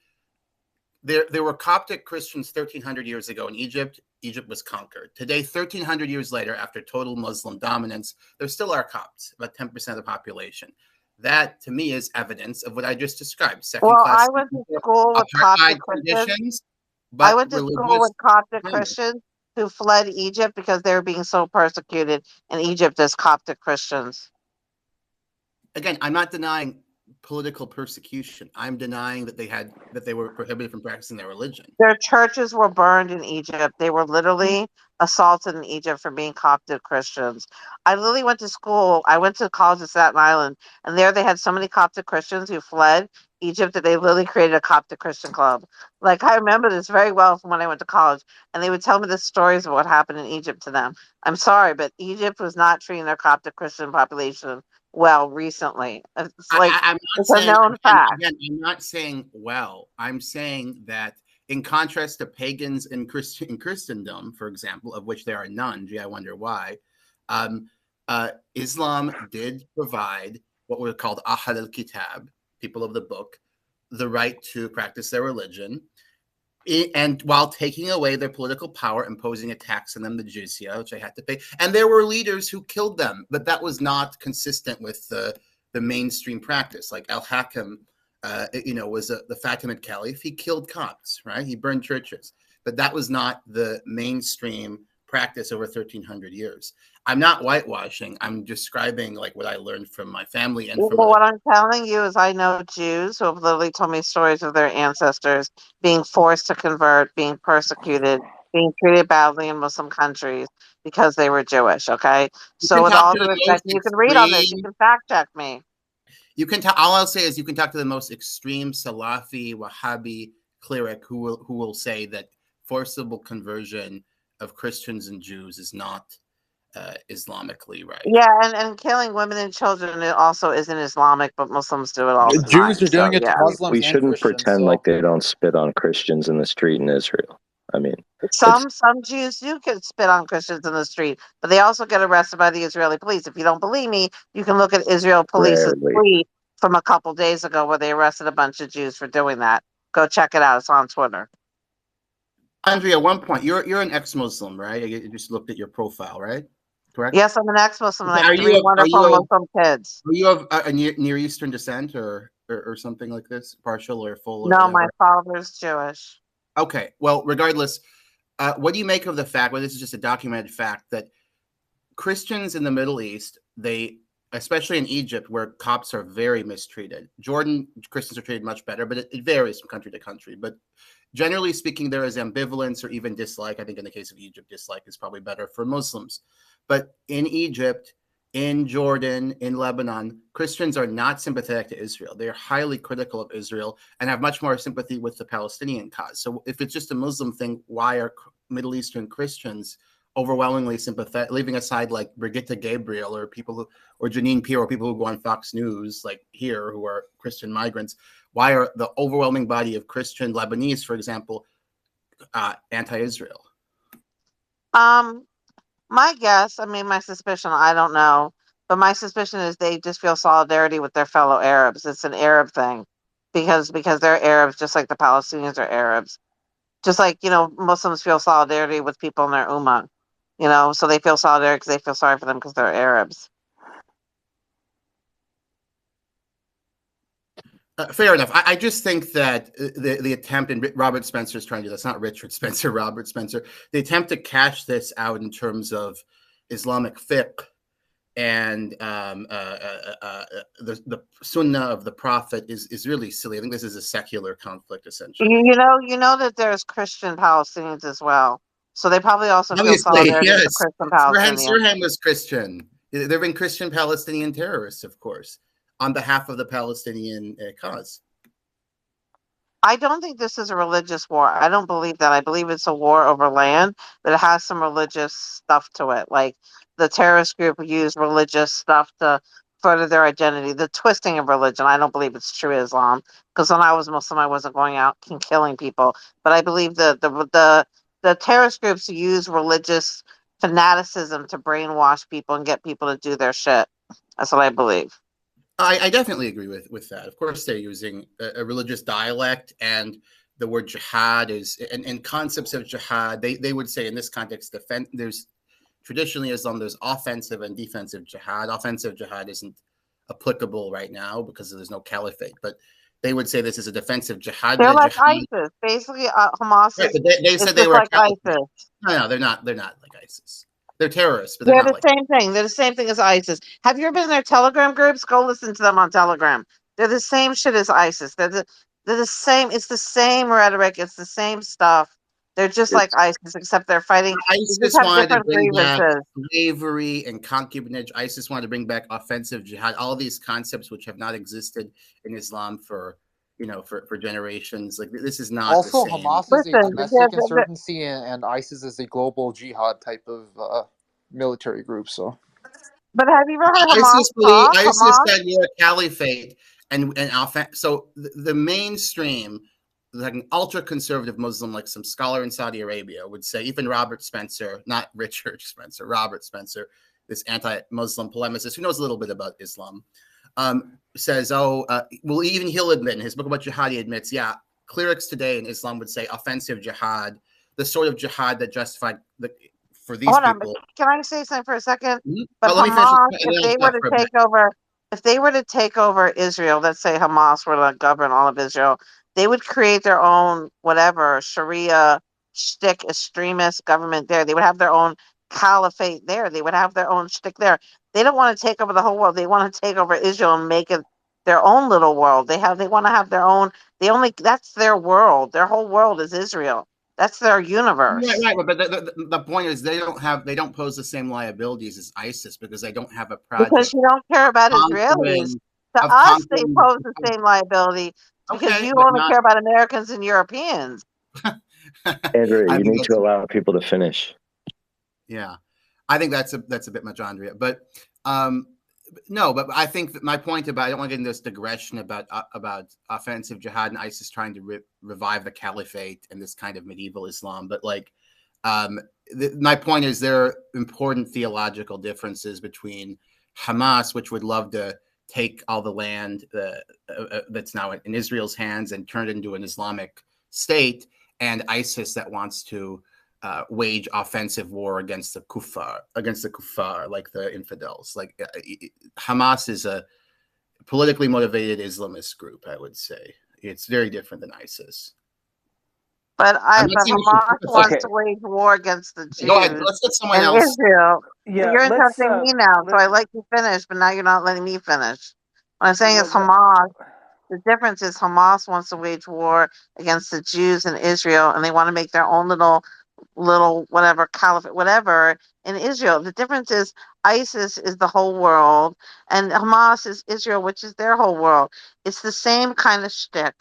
Speaker 7: There were Coptic Christians 1,300 years ago in Egypt, Egypt was conquered. Today, 1,300 years later, after total Muslim dominance, there still are Copts, about 10% of the population. That, to me, is evidence of what I just described.
Speaker 6: Well,
Speaker 7: Second-class
Speaker 6: I went to school with
Speaker 7: apartheid
Speaker 6: Coptic Christians.
Speaker 7: conditions,
Speaker 6: I
Speaker 7: but
Speaker 6: went to school
Speaker 7: religious
Speaker 6: with Coptic
Speaker 7: freedom.
Speaker 6: Christians who fled Egypt because they were being so persecuted in Egypt as Coptic Christians.
Speaker 7: Again, I'm not denying political persecution. I'm denying that they were prohibited from practicing their religion.
Speaker 6: Their churches were burned in Egypt. They were literally assaulted in Egypt for being Coptic Christians. I literally went to school. I went to college in Staten Island, and there they had so many Coptic Christians who fled Egypt that they literally created a Coptic Christian club. Like, I remember this very well from when I went to college, and they would tell me the stories of what happened in Egypt to them. I'm sorry, but Egypt was not treating their Coptic Christian population well recently. It's like,
Speaker 7: I'm not
Speaker 6: it's a
Speaker 7: saying
Speaker 6: known fact.
Speaker 7: again, I'm not saying well. I'm saying that in contrast to pagans in Christendom, for example, of which there are none, gee, I wonder why, Islam did provide what were called Ahl al-Kitab, people of the book, the right to practice their religion, and while taking away their political power, imposing a tax on them, the jizya, which they had to pay. And there were leaders who killed them, but that was not consistent with the mainstream practice. Like Al-Hakam, was the Fatimid Caliph. He killed Copts, right? He burned churches, but that was not the mainstream practice over 1,300 years. I'm not whitewashing. I'm describing like what I learned from my family and from
Speaker 6: What I'm telling you is I know Jews who have literally told me stories of their ancestors being forced to convert, being persecuted, being treated badly in Muslim countries because they were Jewish, okay?
Speaker 7: You
Speaker 6: So
Speaker 7: can
Speaker 6: with
Speaker 7: talk
Speaker 6: all
Speaker 7: to
Speaker 6: due
Speaker 7: the
Speaker 6: respect,
Speaker 7: most
Speaker 6: you can read on this, you
Speaker 7: extreme.
Speaker 6: can fact check me.
Speaker 7: You can talk. All I'll say is you can talk to the most extreme Salafi Wahhabi cleric who will say that forcible conversion of Christians and Jews is not Islamically right.
Speaker 6: Yeah, and killing women and children it also isn't Islamic, but Muslims do it all the
Speaker 8: Jews
Speaker 6: time.
Speaker 8: are doing
Speaker 6: So
Speaker 8: it to
Speaker 6: yeah.
Speaker 8: Muslims
Speaker 2: We
Speaker 8: and
Speaker 2: shouldn't
Speaker 8: Christians.
Speaker 2: pretend
Speaker 8: So
Speaker 2: like they don't spit on Christians in the street in Israel. I mean, it's
Speaker 6: Some Jews do get spit on Christians in the street, but they also get arrested by the Israeli police. If you don't believe me, you can look at Israel police's
Speaker 2: rarely.
Speaker 6: tweet from a couple days ago where they arrested a bunch of Jews for doing that. Go check it out. It's on Twitter.
Speaker 7: Andrea, at one point, you're an ex-Muslim, right? I just looked at your profile, right? Correct.
Speaker 6: Yes, I'm an ex-Muslim and I
Speaker 7: Are
Speaker 6: have three
Speaker 7: you
Speaker 6: wonderful Muslim kids.
Speaker 7: of a Near Eastern descent or something like this, partial or full or
Speaker 6: No, my
Speaker 7: whatever?
Speaker 6: father's Jewish.
Speaker 7: Okay. Well, regardless, what do you make of the fact? Well, this is just a documented fact that Christians in the Middle East, especially in Egypt, where Copts are very mistreated. Jordan, Christians are treated much better, but it varies from country to country. But generally speaking, there is ambivalence or even dislike. I think in the case of Egypt, dislike is probably better for Muslims. But in Egypt, in Jordan, in Lebanon, Christians are not sympathetic to Israel. They are highly critical of Israel and have much more sympathy with the Palestinian cause. So if it's just a Muslim thing, why are Middle Eastern Christians overwhelmingly sympathetic, leaving aside like Brigitte Gabriel or or Janine Pirro, or people who go on Fox News, like here, who are Christian migrants? Why are the overwhelming body of Christian Lebanese, for example, anti-Israel?
Speaker 6: My guess, I mean, my suspicion, I don't know, but my suspicion is they just feel solidarity with their fellow Arabs. It's an Arab thing because they're Arabs, just like the Palestinians are Arabs. Just like, Muslims feel solidarity with people in their ummah, so they feel solidarity because they feel sorry for them because they're Arabs.
Speaker 7: Fair enough. I just think that the attempt, and Robert Spencer's trying to do that's not Richard Spencer, Robert Spencer, the attempt to cash this out in terms of Islamic fiqh and the sunnah of the prophet is really silly. I think this is a secular conflict, essentially.
Speaker 6: You know that there's Christian Palestinians as well. So they probably also feel
Speaker 7: Obviously,
Speaker 6: solidarity with the
Speaker 7: yes.
Speaker 6: Christian Palestinians.
Speaker 7: Sirhan was Christian. There have been Christian Palestinian terrorists, of course, on behalf of the Palestinian cause.
Speaker 6: I don't think this is a religious war. I don't believe that. I believe it's a war over land that has some religious stuff to it. Like the terrorist group use religious stuff to further their identity, the twisting of religion. I don't believe it's true Islam because when I was Muslim, I wasn't going out and killing people. But I believe the terrorist groups use religious fanaticism to brainwash people and get people to do their shit. That's what I believe.
Speaker 7: I definitely agree with that. Of course, they're using a religious dialect and the word jihad is, and concepts of jihad, they would say in this context, there's traditionally Islam, there's offensive and defensive jihad. Offensive jihad isn't applicable right now because there's no caliphate, but they would say this is a defensive jihad.
Speaker 6: They're
Speaker 7: But
Speaker 6: like
Speaker 7: jihad,
Speaker 6: ISIS. Basically, Hamas
Speaker 7: right,
Speaker 6: is,
Speaker 7: but they said they
Speaker 6: just
Speaker 7: were
Speaker 6: like
Speaker 7: caliphate.
Speaker 6: ISIS.
Speaker 7: No, they're not. They're not like ISIS. They're terrorists, but they're
Speaker 6: They're
Speaker 7: not
Speaker 6: the
Speaker 7: like.
Speaker 6: same thing. They're the same thing as ISIS. Have you ever been in their Telegram groups? Go listen to them on Telegram. They're the same shit as ISIS. They're the same. It's the same rhetoric. It's the same stuff. They're just like
Speaker 2: It's
Speaker 6: ISIS, except they're fighting. They just
Speaker 7: ISIS
Speaker 6: have
Speaker 7: wanted to
Speaker 6: different
Speaker 7: bring back
Speaker 6: grievances.
Speaker 7: slavery and concubinage. ISIS wanted to bring back offensive jihad. All these concepts which have not existed in Islam for for generations. Like this is not
Speaker 8: Also,
Speaker 7: the same.
Speaker 8: Hamas is a
Speaker 6: Listen,
Speaker 8: domestic insurgency, and ISIS is a global jihad type of military group. So
Speaker 6: but have you ever heard Hamas talk?
Speaker 7: ISIS
Speaker 6: Hamas?
Speaker 7: said you're a caliphate and so the mainstream, like an ultra conservative Muslim, like some scholar in Saudi Arabia would say, even Robert Spencer, not Richard Spencer, Robert Spencer, this anti-Muslim polemicist who knows a little bit about Islam, says, well, even he'll admit in his book about jihad, he admits, yeah, clerics today in Islam would say offensive jihad, the sort of jihad that justified for these
Speaker 6: Hold on, but
Speaker 7: people.
Speaker 6: can I say something for a second?
Speaker 7: Mhm.
Speaker 6: But
Speaker 7: Let me finish.
Speaker 6: Hamas,
Speaker 7: And
Speaker 6: if
Speaker 7: then I'll
Speaker 6: they were
Speaker 7: stop
Speaker 6: to
Speaker 7: for a bit.
Speaker 6: take over Israel, let's say Hamas were to govern all of Israel, they would create their own whatever Sharia shtick extremist government there. They would have their own caliphate there. They would have their own shtick there. They don't want to take over the whole world. They want to take over Israel and make it their own little world. They want to have their own. That's their world. Their whole world is Israel. That's their universe.
Speaker 7: Right. But the point is they don't pose the same liabilities as ISIS because they don't have a
Speaker 6: Because
Speaker 7: project
Speaker 6: you don't care about Israelis.
Speaker 7: conquering
Speaker 6: To
Speaker 7: of
Speaker 6: us, they
Speaker 7: conquering.
Speaker 6: pose the same liability because
Speaker 7: Okay,
Speaker 6: you
Speaker 7: but
Speaker 6: only
Speaker 7: not.
Speaker 6: care about Americans and Europeans.
Speaker 2: Andrea,
Speaker 7: I
Speaker 2: you
Speaker 7: think
Speaker 2: need to allow people to finish.
Speaker 7: yeah, I think that's a bit much, Andrea. But no, but I think that my point about I don't want to get into this digression about offensive jihad and ISIS trying to revive the caliphate and this kind of medieval Islam. But like, my point is there are important theological differences between Hamas, which would love to take all the land that's now in Israel's hands and turn it into an Islamic state, and ISIS that wants to wage offensive war against the kuffar, like the infidels. Like Hamas is a politically motivated Islamist group, I would say. It's very different than ISIS.
Speaker 6: But
Speaker 7: I'm not saying
Speaker 6: Hamas wants
Speaker 1: Okay.
Speaker 6: to wage war against the
Speaker 7: Go ahead.
Speaker 6: Jews
Speaker 7: Let's let someone
Speaker 6: and
Speaker 7: else.
Speaker 6: Israel.
Speaker 1: Yeah,
Speaker 6: You're
Speaker 1: let's
Speaker 6: interrupting me now, so I let you finish, but now you're not letting me finish. What I'm saying is Hamas. The difference is Hamas wants to wage war against the Jews in Israel, and they want to make their own little whatever caliphate, whatever in Israel. The difference is ISIS is the whole world, and Hamas is Israel, which is their whole world. It's the same kind of shtick.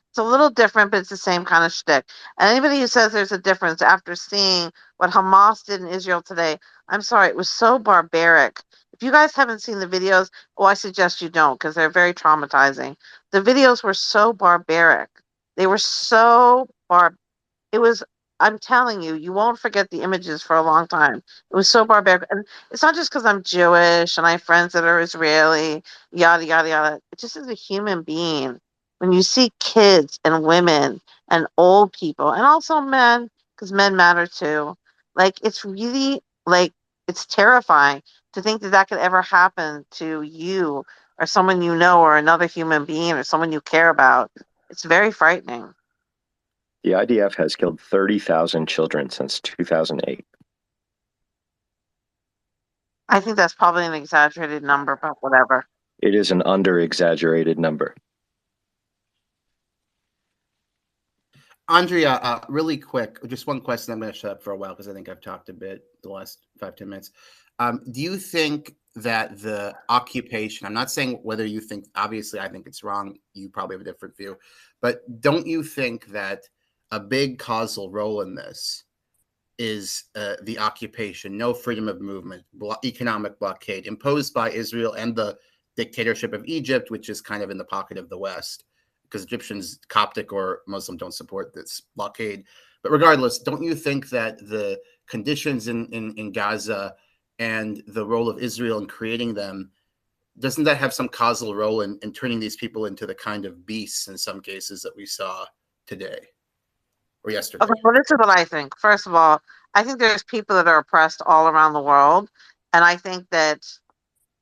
Speaker 6: It's a little different, but it's the same kind of shtick. And anybody who says there's a difference after seeing what Hamas did in Israel today, I'm sorry, it was so barbaric. If you guys haven't seen the videos, I suggest you don't because they're very traumatizing. The videos were so barbaric. They were so it was, I'm telling you, you won't forget the images for a long time. It was so barbaric. And it's not just because I'm Jewish and I have friends that are Israeli, yada, yada, yada. It just as a human being, when you see kids and women and old people and also men, because men matter too, like it's really like, it's terrifying to think that could ever happen to you or someone you know or another human being or someone you care about. It's very frightening.
Speaker 2: The IDF has killed 30,000 children since 2008.
Speaker 6: I think that's probably an exaggerated number, but whatever.
Speaker 2: It is an under-exaggerated number.
Speaker 7: Andrea, really quick, just one question. I'm going to shut up for a while because I think I've talked a bit the last 5-10 minutes. Do you think that the occupation, I'm not saying whether you think, obviously I think it's wrong, you probably have a different view, but don't you think that a big causal role in this is the occupation, no freedom of movement, economic blockade imposed by Israel and the dictatorship of Egypt, which is kind of in the pocket of the West, because Egyptians, Coptic or Muslim, don't support this blockade. But regardless, don't you think that the conditions in Gaza and the role of Israel in creating them, doesn't that have some causal role in turning these people into the kind of beasts in some cases that we saw today? or yesterday.
Speaker 6: Okay, well, this is what I think. First of all, I think there's people that are oppressed all around the world, and I think that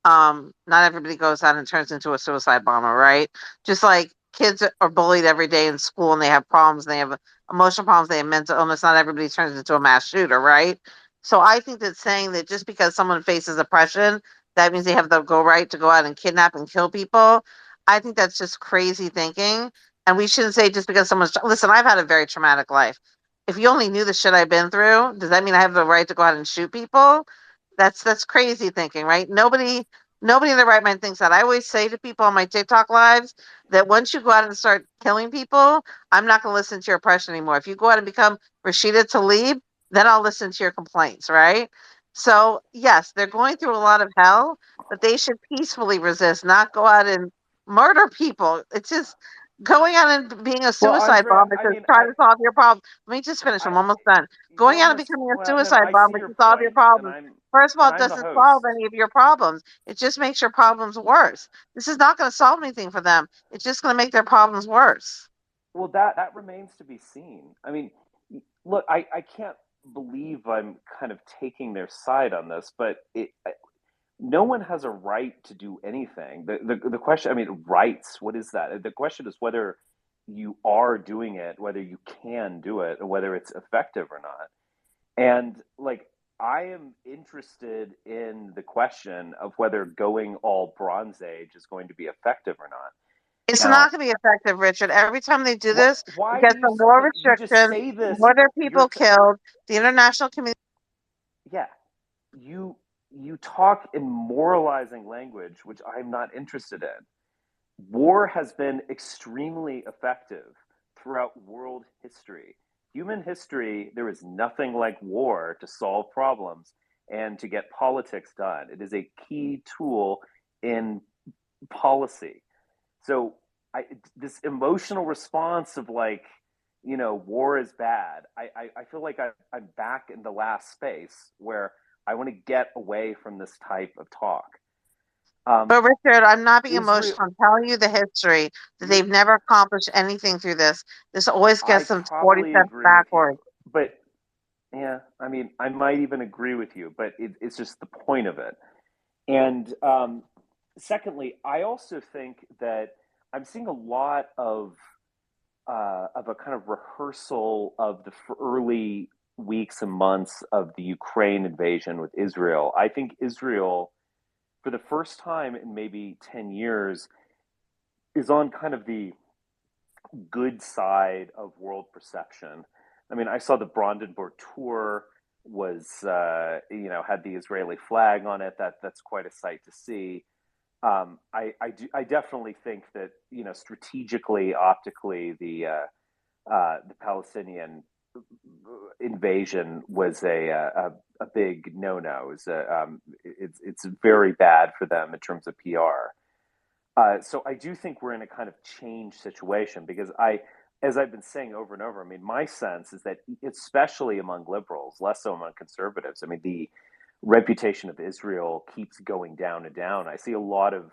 Speaker 6: not everybody goes out and turns into a suicide bomber, right? Just like kids are bullied every day in school and they have problems, they have emotional problems, they have mental illness, not everybody turns into a mass shooter, right? So I think that saying that just because someone faces oppression, that means they have the right to go out and kidnap and kill people, I think that's just crazy thinking. And we shouldn't say just because someone's listen, I've had a very traumatic life. If you only knew the shit I've been through, does that mean I have the right to go out and shoot people? That's crazy thinking, right? Nobody in their right mind thinks that. I always say to people on my TikTok lives that once you go out and start killing people, I'm not going to listen to your oppression anymore. If you go out and become Rashida Tlaib, then I'll listen to your complaints, right? So, yes, they're going through a lot of hell, but they should peacefully resist, not go out and murder people. It's just going out and being a
Speaker 1: Well,
Speaker 6: suicide
Speaker 1: Andrea,
Speaker 6: bomber
Speaker 1: I
Speaker 6: to
Speaker 1: mean,
Speaker 6: try to solve your problem. Let me just finish.
Speaker 1: I,
Speaker 6: I'm almost done.
Speaker 1: you're
Speaker 6: Going out and
Speaker 1: almost,
Speaker 6: becoming a
Speaker 1: well, no,
Speaker 6: suicide
Speaker 1: I see
Speaker 6: bomber
Speaker 1: your
Speaker 6: to solve your
Speaker 1: point,
Speaker 6: problems. First of all,
Speaker 1: and
Speaker 6: it
Speaker 1: I'm the
Speaker 6: doesn't solve
Speaker 1: host.
Speaker 6: any of your problems. It just makes your problems worse. This is not going to solve anything for them. It's just going to make their problems worse.
Speaker 1: Well, that remains to be seen. I mean, look, I can't believe I'm kind of taking their side on this, but no one has a right to do anything. The question, I mean, rights, what is that? The question is whether you are doing it, whether you can do it, or whether it's effective or not. And like, I am interested in the question of whether going all Bronze Age is going to be effective or not.
Speaker 6: It's
Speaker 1: Now,
Speaker 6: not going to be effective, Richard. Every time they do
Speaker 1: what?
Speaker 6: this,
Speaker 1: Why
Speaker 6: it
Speaker 1: do
Speaker 6: gets
Speaker 1: you?
Speaker 6: them more
Speaker 1: You just
Speaker 6: restriction,
Speaker 1: say this?
Speaker 6: more their
Speaker 1: You're
Speaker 6: people killed. The international community.
Speaker 1: yeah. You talk in moralizing language, which I'm not interested in. War has been extremely effective throughout world history. Human history, there is nothing like war to solve problems and to get politics done. It is a key tool in policy. So this emotional response of like, war is bad. I feel like I'm back in the last space where I want to get away from this type of talk.
Speaker 6: But Richard, I'm not being
Speaker 1: Israel,
Speaker 6: emotional. I'm telling you the history that
Speaker 1: you're,
Speaker 6: they've never accomplished anything through this. This always
Speaker 1: I
Speaker 6: gets them 40
Speaker 1: probably
Speaker 6: steps
Speaker 1: agree with you,
Speaker 6: backwards.
Speaker 1: but yeah, I mean, I might even agree with you, but it's just the point of it. And secondly, I also think that I'm seeing a lot of a kind of rehearsal of the early weeks and months of the Ukraine invasion with Israel. I think Israel, for the first time in maybe 10 years, is on kind of the good side of world perception. I mean, I saw the Brandenburg tour was, had the Israeli flag on it. That's quite a sight to see. I definitely think that strategically, optically, the Palestinian invasion was a big no-no. It's very bad for them in terms of PR. So I do think we're in a kind of change situation because as I've been saying over and over, I mean, my sense is that especially among liberals, less so among conservatives, I mean, the reputation of Israel keeps going down and down. I see a lot of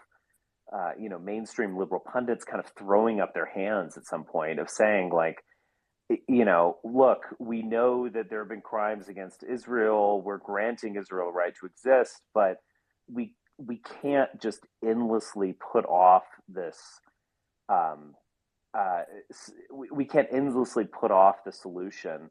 Speaker 1: mainstream liberal pundits kind of throwing up their hands at some point of saying like, look, we know that there have been crimes against Israel. We're granting Israel a right to exist, but we can't just endlessly put off this. Um, we can't endlessly put off the solution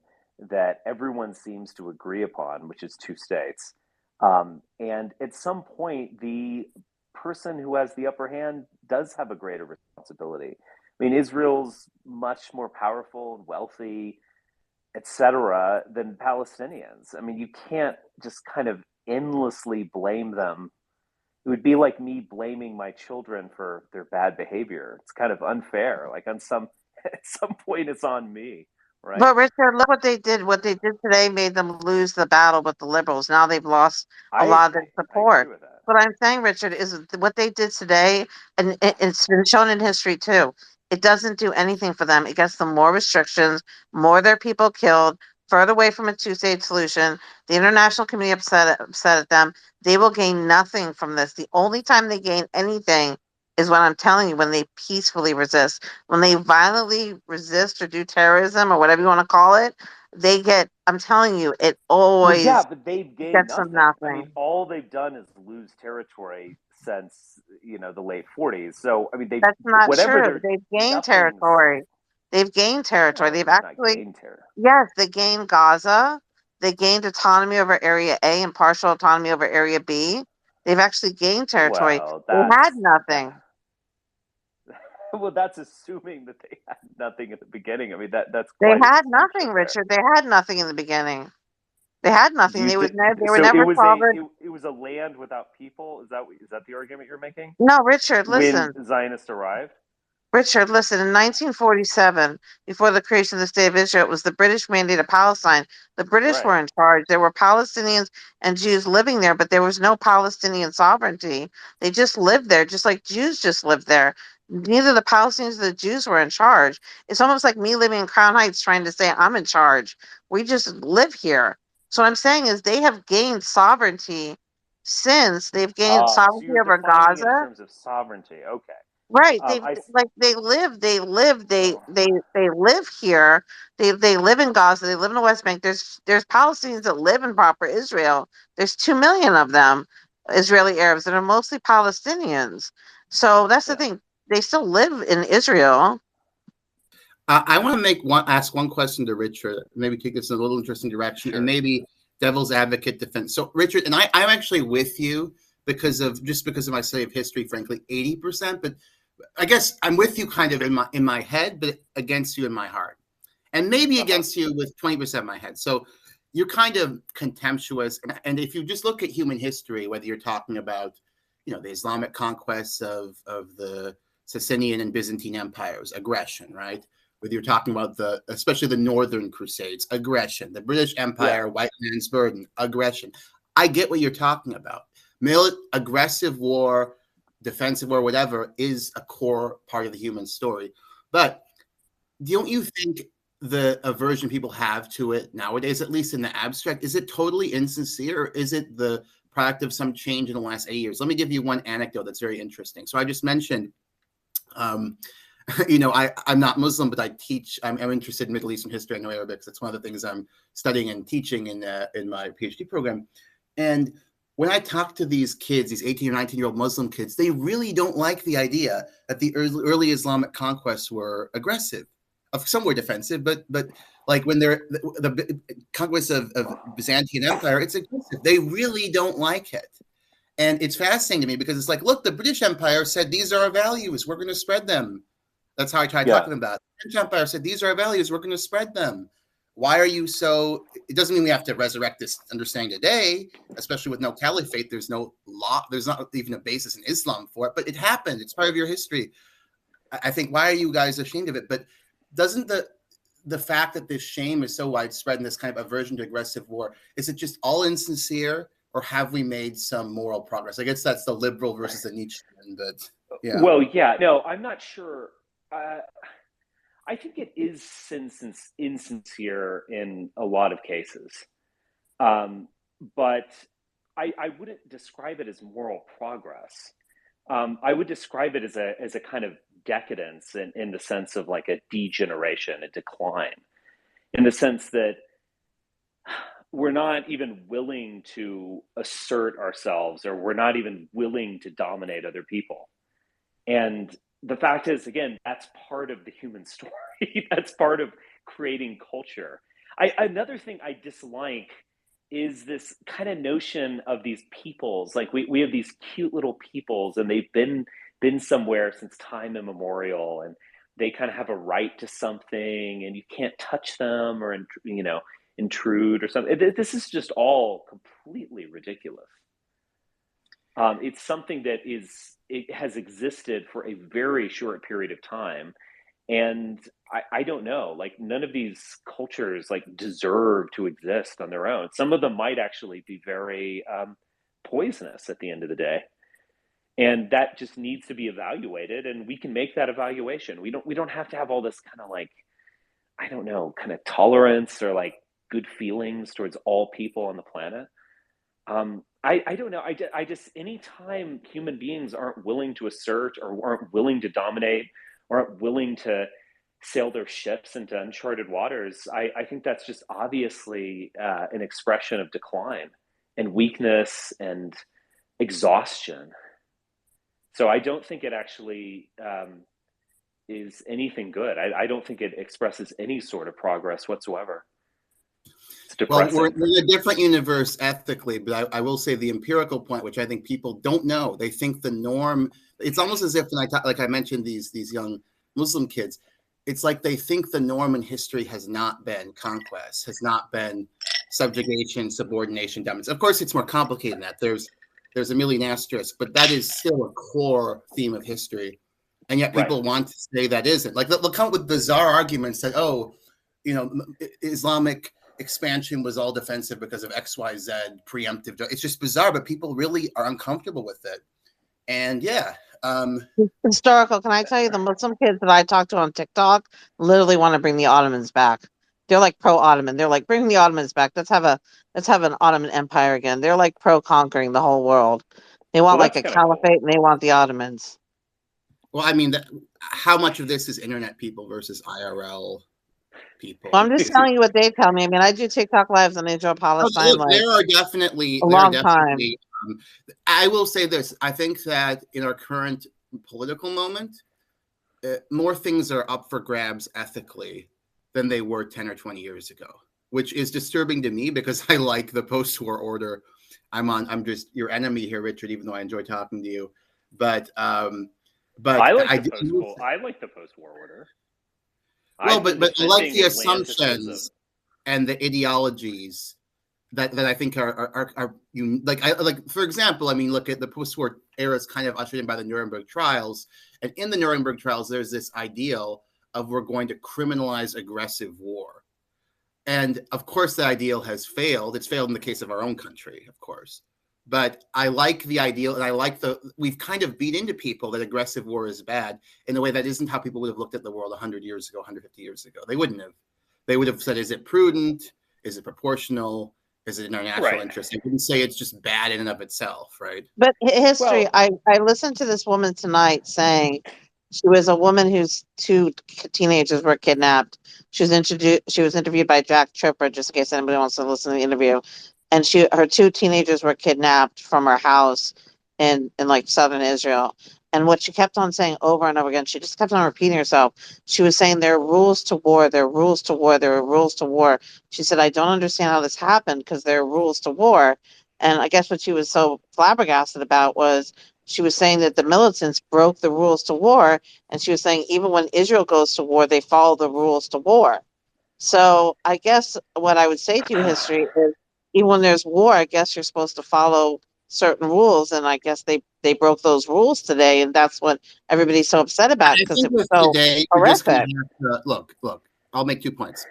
Speaker 1: that everyone seems to agree upon, which is two states. And at some point, the person who has the upper hand does have a greater responsibility. I mean, Israel's much more powerful and wealthy, etc., than Palestinians. I mean, you can't just kind of endlessly blame them. It would be like me blaming my children for their bad behavior. It's kind of unfair. Like on some at some point, it's on me, right?
Speaker 6: But Richard, look what they did. What they did today made them lose the battle with the liberals. Now they've lost a lot of their
Speaker 1: I agree
Speaker 6: support.
Speaker 1: with that.
Speaker 6: What I'm saying, Richard, is what they did today, and it's been shown in history too. It doesn't do anything for them. It gets them more restrictions, more of their people killed, further away from a two-state solution. The international community upset at them. They will gain nothing from this. The only time they gain anything is what I'm telling you. When they peacefully resist, when they violently resist or do terrorism or whatever you want to call it, they get, I'm telling you, it
Speaker 1: Well, yeah,
Speaker 6: always
Speaker 1: but they've gained
Speaker 6: gets them
Speaker 1: nothing. I mean,
Speaker 6: nothing.
Speaker 1: all they've done is lose territory since, the late 40s. So, I mean, they
Speaker 6: That's not
Speaker 1: whatever
Speaker 6: true.
Speaker 1: they're,
Speaker 6: They've gained
Speaker 1: nothing's,
Speaker 6: territory. They've gained territory.
Speaker 1: no,
Speaker 6: They've
Speaker 1: they've not
Speaker 6: actually,
Speaker 1: gained territory.
Speaker 6: yes, they gained Gaza. They gained autonomy over Area A and partial autonomy over Area B. They've actually gained territory.
Speaker 1: Well,
Speaker 6: They had
Speaker 1: that,
Speaker 6: nothing.
Speaker 1: well, that's assuming that they had nothing at the beginning. I mean, that's
Speaker 6: They
Speaker 1: quite an
Speaker 6: had
Speaker 1: assumption
Speaker 6: nothing,
Speaker 1: there.
Speaker 6: Richard. They had nothing in the beginning. They had
Speaker 1: Do
Speaker 6: nothing.
Speaker 1: you think
Speaker 6: They were
Speaker 1: so? It
Speaker 6: never
Speaker 1: was
Speaker 6: sovereign.
Speaker 1: it was a land without people. Is that the argument you're making?
Speaker 6: No, Richard,
Speaker 1: When
Speaker 6: listen.
Speaker 1: Zionists arrived,
Speaker 6: Richard, listen, in 1947, before the creation of the State of Israel, it was the British mandate of Palestine. The British
Speaker 1: right?
Speaker 6: were in charge. There were Palestinians and Jews living there, but there was no Palestinian sovereignty. They just lived there, just like Jews just lived there. Neither the Palestinians or the Jews were in charge. It's almost like me living in Crown Heights trying to say I'm in charge. We just live here. So what I'm saying is they have gained sovereignty since they've gained
Speaker 1: Oh, so
Speaker 6: sovereignty
Speaker 1: you're
Speaker 6: over
Speaker 1: defining it in
Speaker 6: Gaza.
Speaker 1: terms of sovereignty. Okay.
Speaker 6: Right.
Speaker 1: I oh,
Speaker 6: They live here. They live in Gaza, they live in the West Bank. There's Palestinians that live in proper Israel. There's 2 million of them, Israeli Arabs, that are mostly Palestinians. So that's the
Speaker 1: yeah,
Speaker 6: thing. They still live in Israel.
Speaker 7: I want to ask one question to Richard. Maybe take this in a little interesting direction, and
Speaker 1: sure.
Speaker 7: maybe devil's advocate defense. So, Richard, and I'm actually with you because of my study of history. Frankly, 80%, but I guess I'm with you kind of in my head, but against you in my heart, and maybe
Speaker 1: Uh-huh.
Speaker 7: against you with 20% in my head. So you're kind of contemptuous, and if you just look at human history, whether you're talking about the Islamic conquests of the Sassanian and Byzantine empires, aggression, right? Whether you're talking about especially the Northern Crusades, aggression, the British Empire,
Speaker 1: Yeah.
Speaker 7: white man's burden, aggression. I get what you're talking about. Aggressive war, defensive war, whatever, is a core part of the human story. But don't you think the aversion people have to it nowadays, at least in the abstract, is it totally insincere, or is it the product of some change in the last 8 years? Let me give you one anecdote that's very interesting. So I just mentioned, I'm not Muslim, but I'm interested in Middle Eastern history. I know Arabic. That's one of the things I'm studying and teaching in my PhD program. And when I talk to these kids, these 18 or 19-year-old Muslim kids, they really don't like the idea that the early Islamic conquests were aggressive. Some were defensive, but like when they're the conquest of Byzantine Empire, it's aggressive. They really don't like it. And it's fascinating to me because it's like, look, the British Empire said, these are our values. We're going to spread them. That's how I tried
Speaker 1: Yeah.
Speaker 7: talking about it. The British Empire said, these are our values. We're going to spread them. Why are you so? It doesn't mean we have to resurrect this understanding today, especially with no caliphate. There's no law. There's not even a basis in Islam for it, but it happened. It's part of your history. I think, why are you guys ashamed of it? But doesn't the fact that this shame is so widespread and this kind of aversion to aggressive war, is it just all insincere, or have we made some moral progress? I guess that's the liberal versus the Nietzschean, but yeah.
Speaker 1: Well, yeah, no, I'm not sure. I think it is insincere in a lot of cases, but I wouldn't describe it as moral progress. I would describe it as a kind of decadence in the sense of like a degeneration, a decline, in the sense that we're not even willing to assert ourselves, or we're not even willing to dominate other people. And the fact is, again, that's part of the human story. That's part of creating culture. Another thing I dislike is this kind of notion of these peoples. Like we have these cute little peoples, and they've been somewhere since time immemorial, and they kind of have a right to something, and you can't touch them or intrude or something. This is just all completely ridiculous. It's something that it has existed for a very short period of time, and I don't know, like none of these cultures like deserve to exist on their own. Some of them might actually be very poisonous at the end of the day, and that just needs to be evaluated, and we can make that evaluation. We don't have to have all this kind of like, I don't know, kind of tolerance or like good feelings towards all people on the planet. I don't know. I just, anytime human beings aren't willing to assert or aren't willing to dominate or aren't willing to sail their ships into uncharted waters, I think that's just obviously an expression of decline and weakness and exhaustion. So I don't think it actually is anything good. I don't think it expresses any sort of progress whatsoever. It's
Speaker 7: Well, we're
Speaker 1: depressing.
Speaker 7: in a different universe ethically, but I will say the empirical point, which I think people don't know. They think the norm. It's almost as if, like I mentioned, these young Muslim kids. It's like they think the norm in history has not been conquest, has not been subjugation, subordination, dominance. Of course, it's more complicated than that. There's a million asterisks, but that is still a core theme of history, and yet people
Speaker 1: Right.
Speaker 7: want to say that isn't. Like they'll come up with bizarre arguments that, oh, Islamic expansion was all defensive because of XYZ preemptive. It's just bizarre, but people really are uncomfortable with it. And yeah.
Speaker 6: Historical, can I tell you, the Muslim kids that I talk to on TikTok literally want to bring the Ottomans back. They're like pro-Ottoman. They're like, bring the Ottomans back. Let's have an Ottoman Empire again. They're like pro-conquering the whole world. They want
Speaker 1: Well,
Speaker 6: like
Speaker 1: that's
Speaker 6: a
Speaker 1: kind of cool.
Speaker 6: caliphate, and they want the Ottomans.
Speaker 7: Well, I mean, how much of this is internet people versus IRL people?
Speaker 6: Well, I'm just telling you what they tell me. I mean, I do TikTok lives on Israel Palestine like
Speaker 7: There are definitely,
Speaker 6: a long time.
Speaker 7: I will say this. I think that in our current political moment, more things are up for grabs ethically than they were 10 or 20 years ago, which is disturbing to me because I like the post-war order. I'm just your enemy here, Richard, even though I enjoy talking to you. But
Speaker 1: I like the post-war order.
Speaker 7: Well, but I like the
Speaker 1: Atlanticism.
Speaker 7: assumptions and the ideologies that I think are like, for example, I mean, look at the post-war era is kind of ushered in by the Nuremberg trials, and in the Nuremberg trials, there's this ideal of we're going to criminalize aggressive war, and of course, the ideal has failed. It's failed in the case of our own country, of course. But I like the ideal, and I like we've kind of beat into people that aggressive war is bad in a way that isn't how people would have looked at the world 100 years ago, 150 years ago. They wouldn't have. They would have said, is it prudent? Is it proportional? Is it in our national interest? They wouldn't say it's just bad in and of itself, right?
Speaker 6: But history, I listened to this woman tonight saying she was a woman whose two teenagers were kidnapped. She was interviewed by Jack Tripper, just in case anybody wants to listen to the interview. And her two teenagers were kidnapped from her house in like southern Israel. And what she kept on saying over and over again, she just kept on repeating herself. She was saying there are rules to war, there are rules to war, there are rules to war. She said, I don't understand how this happened because there are rules to war. And I guess what she was so flabbergasted about was she was saying that the militants broke the rules to war. And she was saying even when Israel goes to war, they follow the rules to war. So I guess what I would say to you, history, is even when there's war, I guess you're supposed to follow certain rules. And I guess they broke those rules today. And that's what everybody's so upset about because it was so
Speaker 7: today, you're just going to have to look. I'll make 2 points.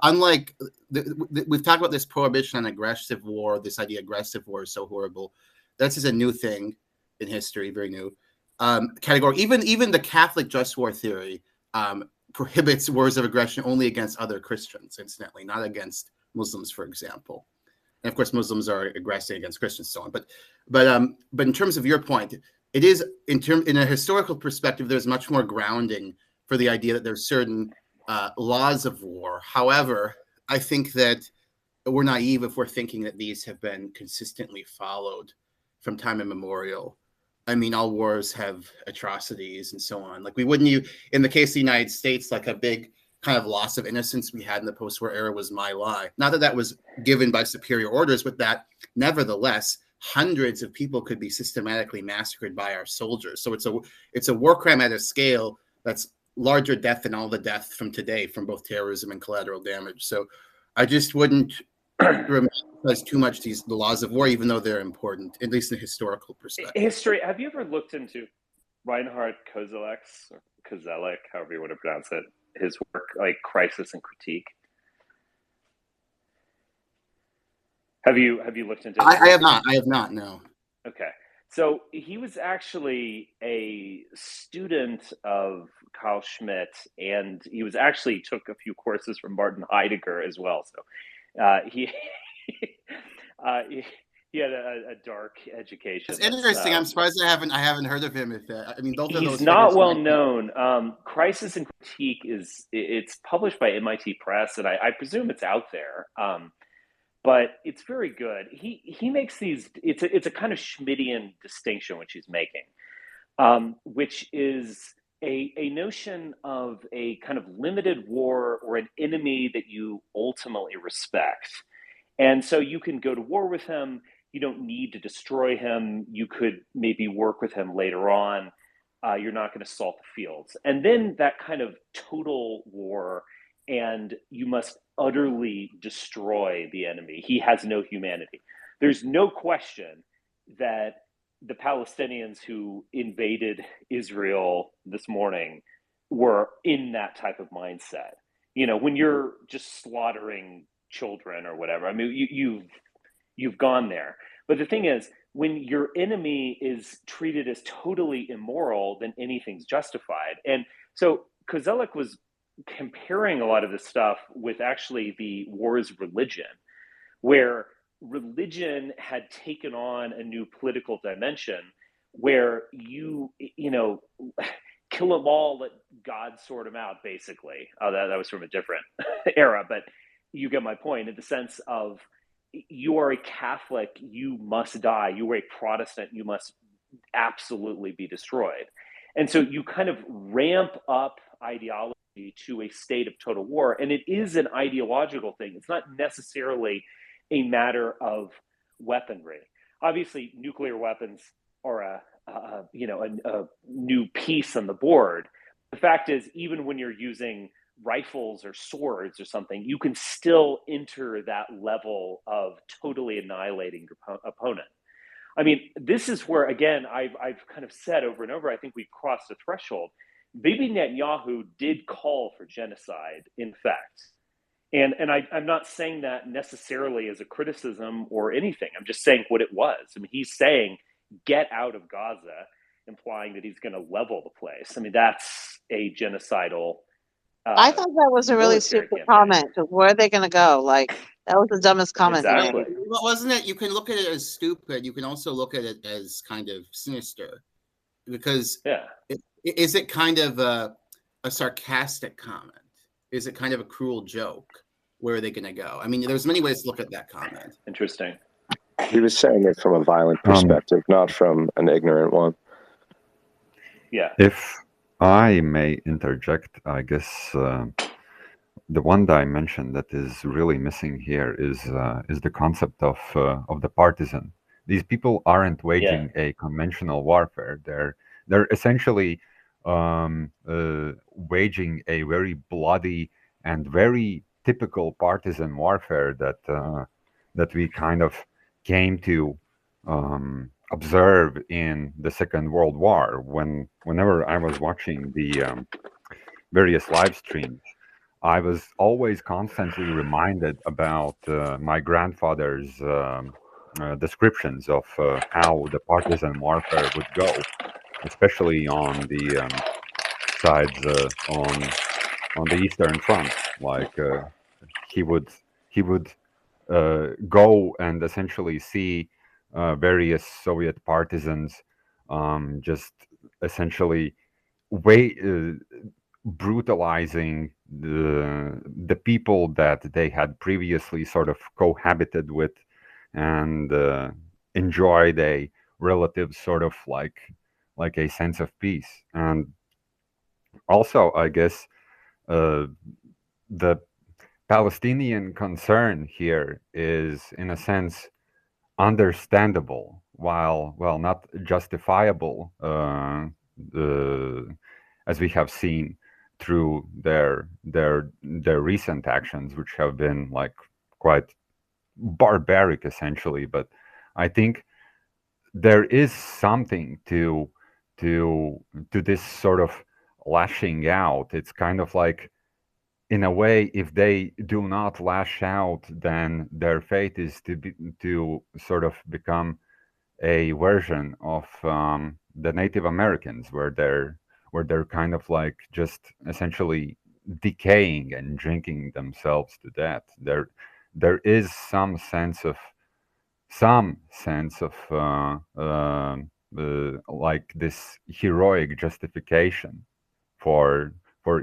Speaker 7: Unlike we've talked about this prohibition on aggressive war, this idea aggressive war is so horrible. This is a new thing in history, very new category. Even the Catholic just war theory prohibits wars of aggression only against other Christians, incidentally, not against Muslims, for example. And of course, Muslims are aggressing against Christians, and so on. But in terms of your point, it is in a historical perspective, there's much more grounding for the idea that there's certain laws of war. However, I think that we're naive if we're thinking that these have been consistently followed from time immemorial. I mean, all wars have atrocities and so on. Like we wouldn't, in the case of the United States, like a big kind of loss of innocence we had in the post-war era was My Lai. Not that that was given by superior orders, but that nevertheless, hundreds of people could be systematically massacred by our soldiers. So it's a war crime at a scale that's larger death than all the death from today from both terrorism and collateral damage. So I just wouldn't emphasize too much the laws of war, even though they're important, at least in a historical perspective.
Speaker 1: History. Have you ever looked into Reinhard Koselleck's, or Koselleck, however you want to pronounce it, his work, like Crisis and Critique? Have you looked into it?
Speaker 7: I have not, no.
Speaker 1: Okay. So he was actually a student of Carl Schmitt, and he was actually took a few courses from Martin Heidegger as well. So He had a dark education.
Speaker 7: It's interesting. I'm surprised I haven't heard of him. I mean, both of
Speaker 1: He's
Speaker 7: those
Speaker 1: not
Speaker 7: figures
Speaker 1: well
Speaker 7: might be.
Speaker 1: known. Crisis and Critique it's published by MIT Press, and I presume it's out there. But it's very good. He makes these. It's a kind of Schmittian distinction which he's making, which is a notion of a kind of limited war or an enemy that you ultimately respect. And so you can go to war with him. You don't need to destroy him. You could maybe work with him later on. You're not going to salt the fields. And then that kind of total war, and you must utterly destroy the enemy. He has no humanity. There's no question that the Palestinians who invaded Israel this morning were in that type of mindset. You know, when you're just slaughtering children or whatever, I mean, you've gone there. But the thing is, when your enemy is treated as totally immoral, then anything's justified. And so Kozelek was comparing a lot of this stuff with actually the war's religion, where religion had taken on a new political dimension where you know, kill them all, let God sort them out, basically. Oh, that was from a different era, but you get my point in the sense of you are a Catholic, you must die. You are a Protestant, you must absolutely be destroyed. And so you kind of ramp up ideology to a state of total war. And it is an ideological thing. It's not necessarily a matter of weaponry. Obviously, nuclear weapons are a new piece on the board. The fact is, even when you're using rifles or swords or something, you can still enter that level of totally annihilating your opponent. I mean, this is where, again, I've kind of said over and over, I think we crossed a threshold. Bibi Netanyahu did call for genocide, in fact. And I'm not saying that necessarily as a criticism or anything. I'm just saying what it was. I mean, he's saying, get out of Gaza, implying that he's going to level the place. I mean, that's a genocidal
Speaker 6: I thought that was a really
Speaker 1: military
Speaker 6: stupid
Speaker 1: campaign.
Speaker 6: comment. 'Cause where are they going to go? Like, that was the dumbest comment he
Speaker 1: Exactly.
Speaker 6: made.
Speaker 7: Well, wasn't it? You can look at it as stupid. You can also look at it as kind of sinister, because
Speaker 1: Yeah.
Speaker 7: Is it kind of a sarcastic comment? Is it kind of a cruel joke? Where are they going to go? I mean, there's many ways to look at that comment.
Speaker 1: Interesting.
Speaker 2: He was saying it from a violent perspective, not from an ignorant one.
Speaker 1: Yeah.
Speaker 9: If I may interject, I guess the one dimension that is really missing here is the concept of the partisan. These people aren't waging a conventional warfare. They're essentially waging a very bloody and very typical partisan warfare that we kind of came to observe in the Second World War. Whenever I was watching the various live streams, I was always constantly reminded about my grandfather's descriptions of how the partisan warfare would go, especially on the sides on the Eastern Front. Like he would go and essentially see various Soviet partisans just essentially brutalizing the people that they had previously sort of cohabited with and enjoyed a relative sort of like a sense of peace. And also, I guess the Palestinian concern here is, in a sense, understandable, while not justifiable, as we have seen through their recent actions, which have been like quite barbaric, essentially. But I think there is something to this sort of lashing out. It's kind of like, in a way, if they do not lash out, then their fate is to sort of become a version of the Native Americans, where they're kind of like just essentially decaying and drinking themselves to death. There is some sense of some sense of like this heroic justification for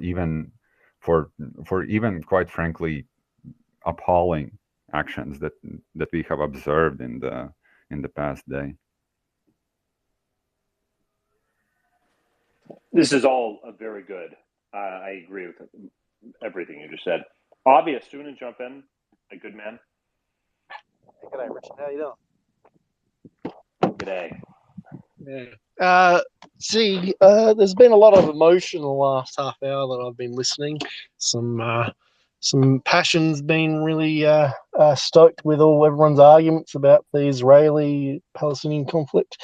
Speaker 9: even quite frankly appalling actions that we have observed in the past day.
Speaker 1: This is all very good. I agree with everything you just said. Obvious, do you want to jump in? A good man.
Speaker 10: G'day, Richard. How you doing?
Speaker 1: G'day.
Speaker 10: Yeah. There's been a lot of emotion in the last half hour that I've been listening. Some passion's been really stoked with everyone's arguments about the Israeli-Palestinian conflict.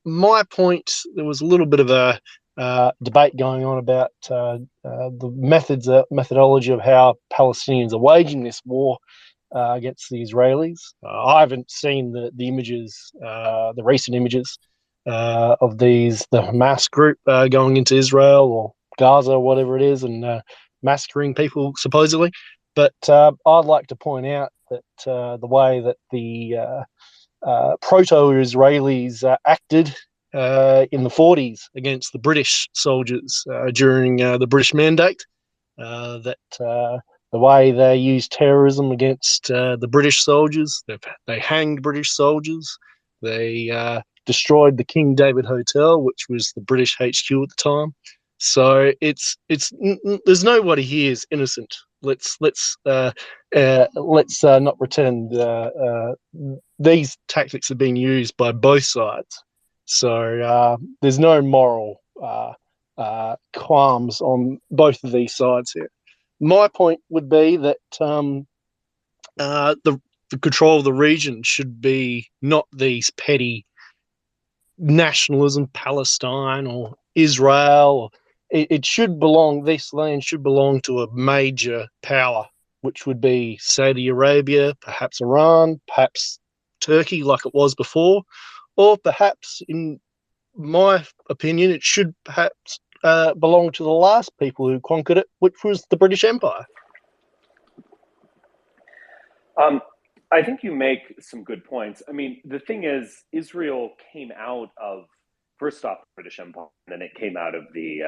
Speaker 10: My point, there was a little bit of a debate going on about the methodology of how Palestinians are waging this war against the Israelis. I haven't seen the images, the recent images of the Hamas group going into Israel or Gaza or whatever it is and massacring people supposedly. But I'd like to point out that the way that the proto-Israelis acted in the 40s against the British soldiers during the British Mandate, the way they used terrorism against the British soldiers. They hanged British soldiers. They destroyed the King David Hotel, which was the British HQ at the time. So it's there's nobody here is innocent. Let's not pretend these tactics have been used by both sides. So there's no moral qualms on both of these sides here. My point would be that the control of the region should be not these petty nationalism, Palestine or Israel. It should belong, this land should belong to a major power, which would be Saudi Arabia, perhaps Iran, perhaps Turkey like it was before, or perhaps, in my opinion, it should perhaps belong to the last people who conquered it, which was the British Empire.
Speaker 1: I think you make some good points. I mean, the thing is, Israel came out of, first off, the British Empire, and then it came out of the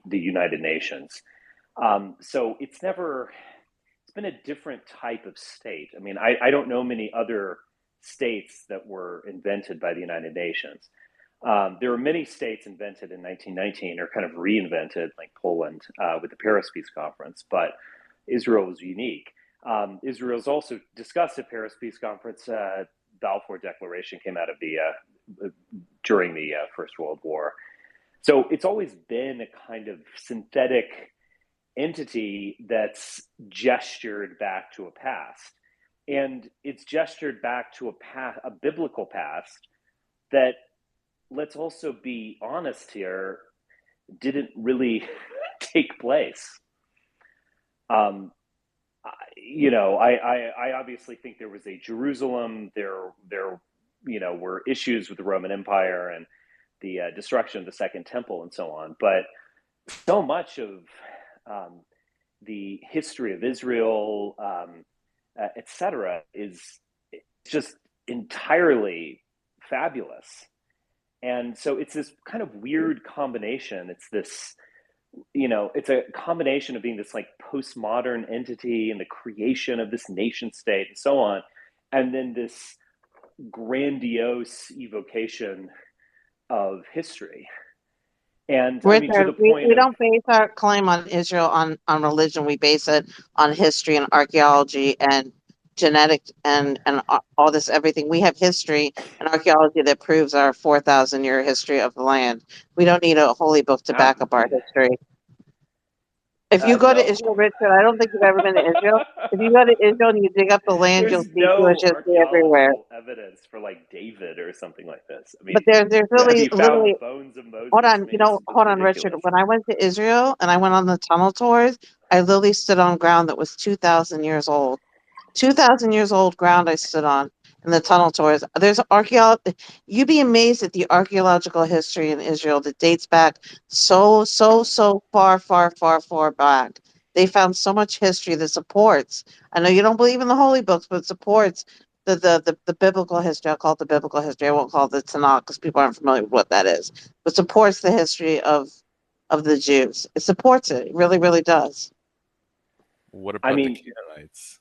Speaker 1: United Nations. So it's been a different type of state. I mean, I don't know many other states that were invented by the United Nations. There were many states invented in 1919 or kind of reinvented, like Poland with the Paris Peace Conference, but Israel was unique. Israel's also discussed at Paris Peace Conference. Balfour Declaration came out of during the First World War. So it's always been a kind of synthetic entity that's gestured back to a past. And it's gestured back to a biblical past that, let's also be honest here, didn't really take place. I obviously think there was a Jerusalem. There were issues with the Roman Empire and the destruction of the Second Temple and so on. But so much of the history of Israel, etc., is just entirely fabulous. And so it's this kind of weird combination. It's this, it's a combination of being this like postmodern entity and the creation of this nation state and so on, and then this grandiose evocation of history. And
Speaker 6: Richard,
Speaker 1: to the point
Speaker 6: we don't base our claim on Israel on religion. We base it on history and archaeology and genetics and all this everything. We have history and archaeology that proves our 4,000-year history of the land. We don't need a holy book to back up our history. If you go to Israel, Richard, I don't think you've ever been to Israel. If you go to Israel and you dig up the land, you'll see Jewish history everywhere.
Speaker 1: Evidence for like David or something like this. I mean,
Speaker 6: but there's really literally
Speaker 1: bones of Moses.
Speaker 6: Hold on, Richard. When I went to Israel and I went on the tunnel tours, I literally stood on ground that was 2,000 years old. 2,000 years old ground I stood on in the tunnel tours. There's archaeology. You'd be amazed at the archaeological history in Israel that dates back so far back. They found so much history that supports. I know you don't believe in the holy books, but supports the biblical history. I'll call it the biblical history. I won't call it the Tanakh because people aren't familiar with what that is. But supports the history of the Jews. It supports it. It really, really does.
Speaker 11: What
Speaker 1: I
Speaker 11: about the
Speaker 1: mean,
Speaker 11: Canaanites?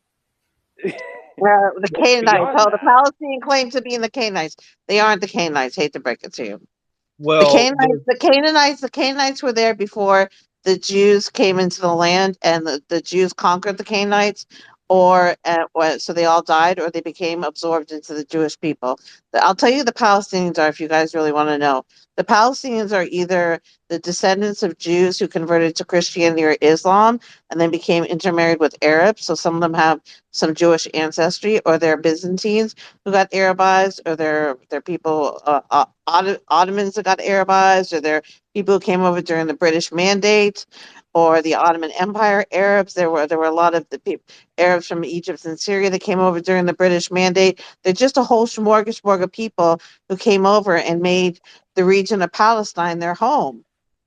Speaker 6: The
Speaker 1: it's
Speaker 6: Canaanites.
Speaker 1: beyond
Speaker 6: Oh, the
Speaker 1: that.
Speaker 6: Palestinians claim to be in the Canaanites. They aren't the Canaanites. Hate to break it to you.
Speaker 10: Well,
Speaker 6: The Canaanites were there before the Jews came into the land, and the Jews conquered the Canaanites, so they all died, or they became absorbed into the Jewish people. I'll tell you, the Palestinians are, if you guys really want to know, the Palestinians are either the descendants of Jews who converted to Christianity or Islam, and then became intermarried with Arabs. So some of them have some Jewish ancestry, or they're Byzantines who got Arabized, or they're people Ottomans that got Arabized, or they're people who came over during the British Mandate, or the Ottoman Empire Arabs. There were a lot of the Arabs from Egypt and Syria that came over during the British Mandate. They're just a whole smorgasbord of people who came over and made the region of Palestine their home.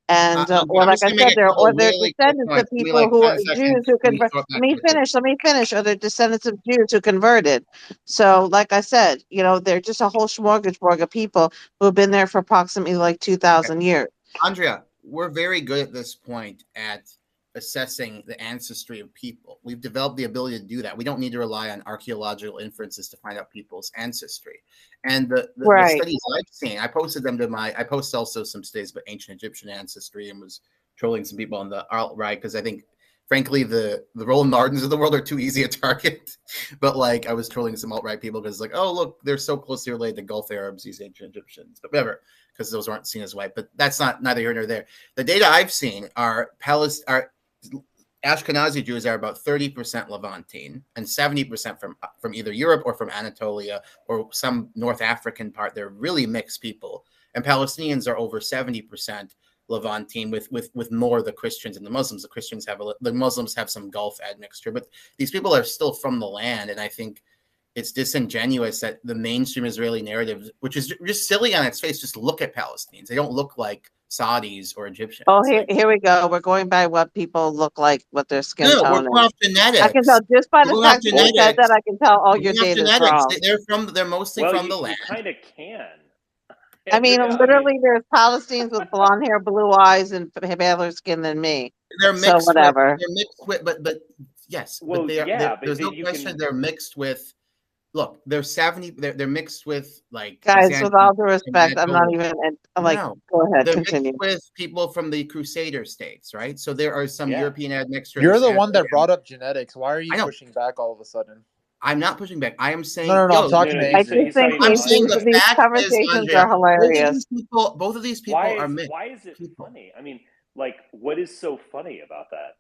Speaker 6: And or
Speaker 7: I'm
Speaker 6: like
Speaker 7: just
Speaker 6: I
Speaker 7: gonna make
Speaker 6: said,
Speaker 7: a couple
Speaker 6: they're
Speaker 7: really quick
Speaker 6: descendants of
Speaker 7: points. Give me
Speaker 6: people
Speaker 7: like
Speaker 6: who are
Speaker 7: 10
Speaker 6: Jews
Speaker 7: seconds.
Speaker 6: who
Speaker 7: Let me
Speaker 6: convert.
Speaker 7: throw it back
Speaker 6: Let me
Speaker 7: to you.
Speaker 6: finish. Let me finish. Or they're descendants of Jews who converted. So, like I said, they're just a whole smorgasbord of people who have been there for approximately like 2,000 years.
Speaker 7: Andrea, we're very good at this point at assessing the ancestry of people. We've developed the ability to do that. We don't need to rely on archaeological inferences to find out people's ancestry. And the
Speaker 6: Right.
Speaker 7: studies I've seen, I posted them to I posted also some studies about ancient Egyptian ancestry and was trolling some people on the alt-right because I think, frankly, the Roland Martins of the world are too easy to target. But like I was trolling some alt-right people because like, oh, look, they're so closely related to Gulf Arabs, these ancient Egyptians. But whatever, because those aren't seen as white. But that's neither here nor there. The data I've seen are Ashkenazi Jews are about 30% Levantine and 70% from either Europe or from Anatolia or some North African part. They're really mixed people. And Palestinians are over 70% Levantine with more of the Christians and the Muslims. The Muslims have some Gulf admixture, but these people are still from the land. And I think it's disingenuous that the mainstream Israeli narrative, which is just silly on its face, just look at Palestinians. They don't look like Saudis or Egyptians.
Speaker 6: Oh, here we go. We're going by what people look like, what their skin
Speaker 7: No, we're
Speaker 6: tone
Speaker 7: going
Speaker 6: is.
Speaker 7: off genetics.
Speaker 6: I can tell just by
Speaker 7: We're
Speaker 6: the
Speaker 7: going off
Speaker 6: fact that you said
Speaker 7: genetics.
Speaker 6: that. I can tell all
Speaker 7: We're
Speaker 6: your
Speaker 7: going off
Speaker 6: data is
Speaker 7: genetics.
Speaker 6: wrong.
Speaker 7: They're mostly
Speaker 1: Well,
Speaker 7: from the
Speaker 1: you
Speaker 7: land.
Speaker 1: kind of can,
Speaker 6: I mean,
Speaker 1: Andrea.
Speaker 6: literally, there's Palestinians with blonde hair, blue eyes, and paler skin than me.
Speaker 7: They're
Speaker 6: So
Speaker 7: mixed
Speaker 6: whatever.
Speaker 7: with, but yes,
Speaker 1: Well,
Speaker 7: but
Speaker 1: yeah,
Speaker 7: there's no
Speaker 1: you
Speaker 7: question
Speaker 1: can.
Speaker 7: they're mixed with. Look, they're mixed with like
Speaker 6: Guys, with all due respect, I'm not
Speaker 7: Anatolia.
Speaker 6: even. I'm like,
Speaker 7: No,
Speaker 6: go ahead,
Speaker 7: they're mixed
Speaker 6: continue.
Speaker 7: with people from the Crusader states, right? So there are some
Speaker 1: Yeah.
Speaker 7: European admixture.
Speaker 8: You're the one that brought up genetics. Why are you
Speaker 7: I know.
Speaker 8: pushing back all of a sudden?
Speaker 7: I'm not pushing back. I am saying,
Speaker 8: No, I'm
Speaker 1: No,
Speaker 8: talking
Speaker 1: no,
Speaker 8: to
Speaker 6: I
Speaker 1: he's
Speaker 8: AJ.
Speaker 6: just think
Speaker 1: talking
Speaker 7: I'm
Speaker 1: to
Speaker 7: saying the
Speaker 6: these
Speaker 7: fact is,
Speaker 6: conversations
Speaker 7: Andrea,
Speaker 6: are hilarious.
Speaker 7: both of these people are mixed.
Speaker 1: why is it
Speaker 7: people.
Speaker 1: funny? I mean, like, what is so funny about that?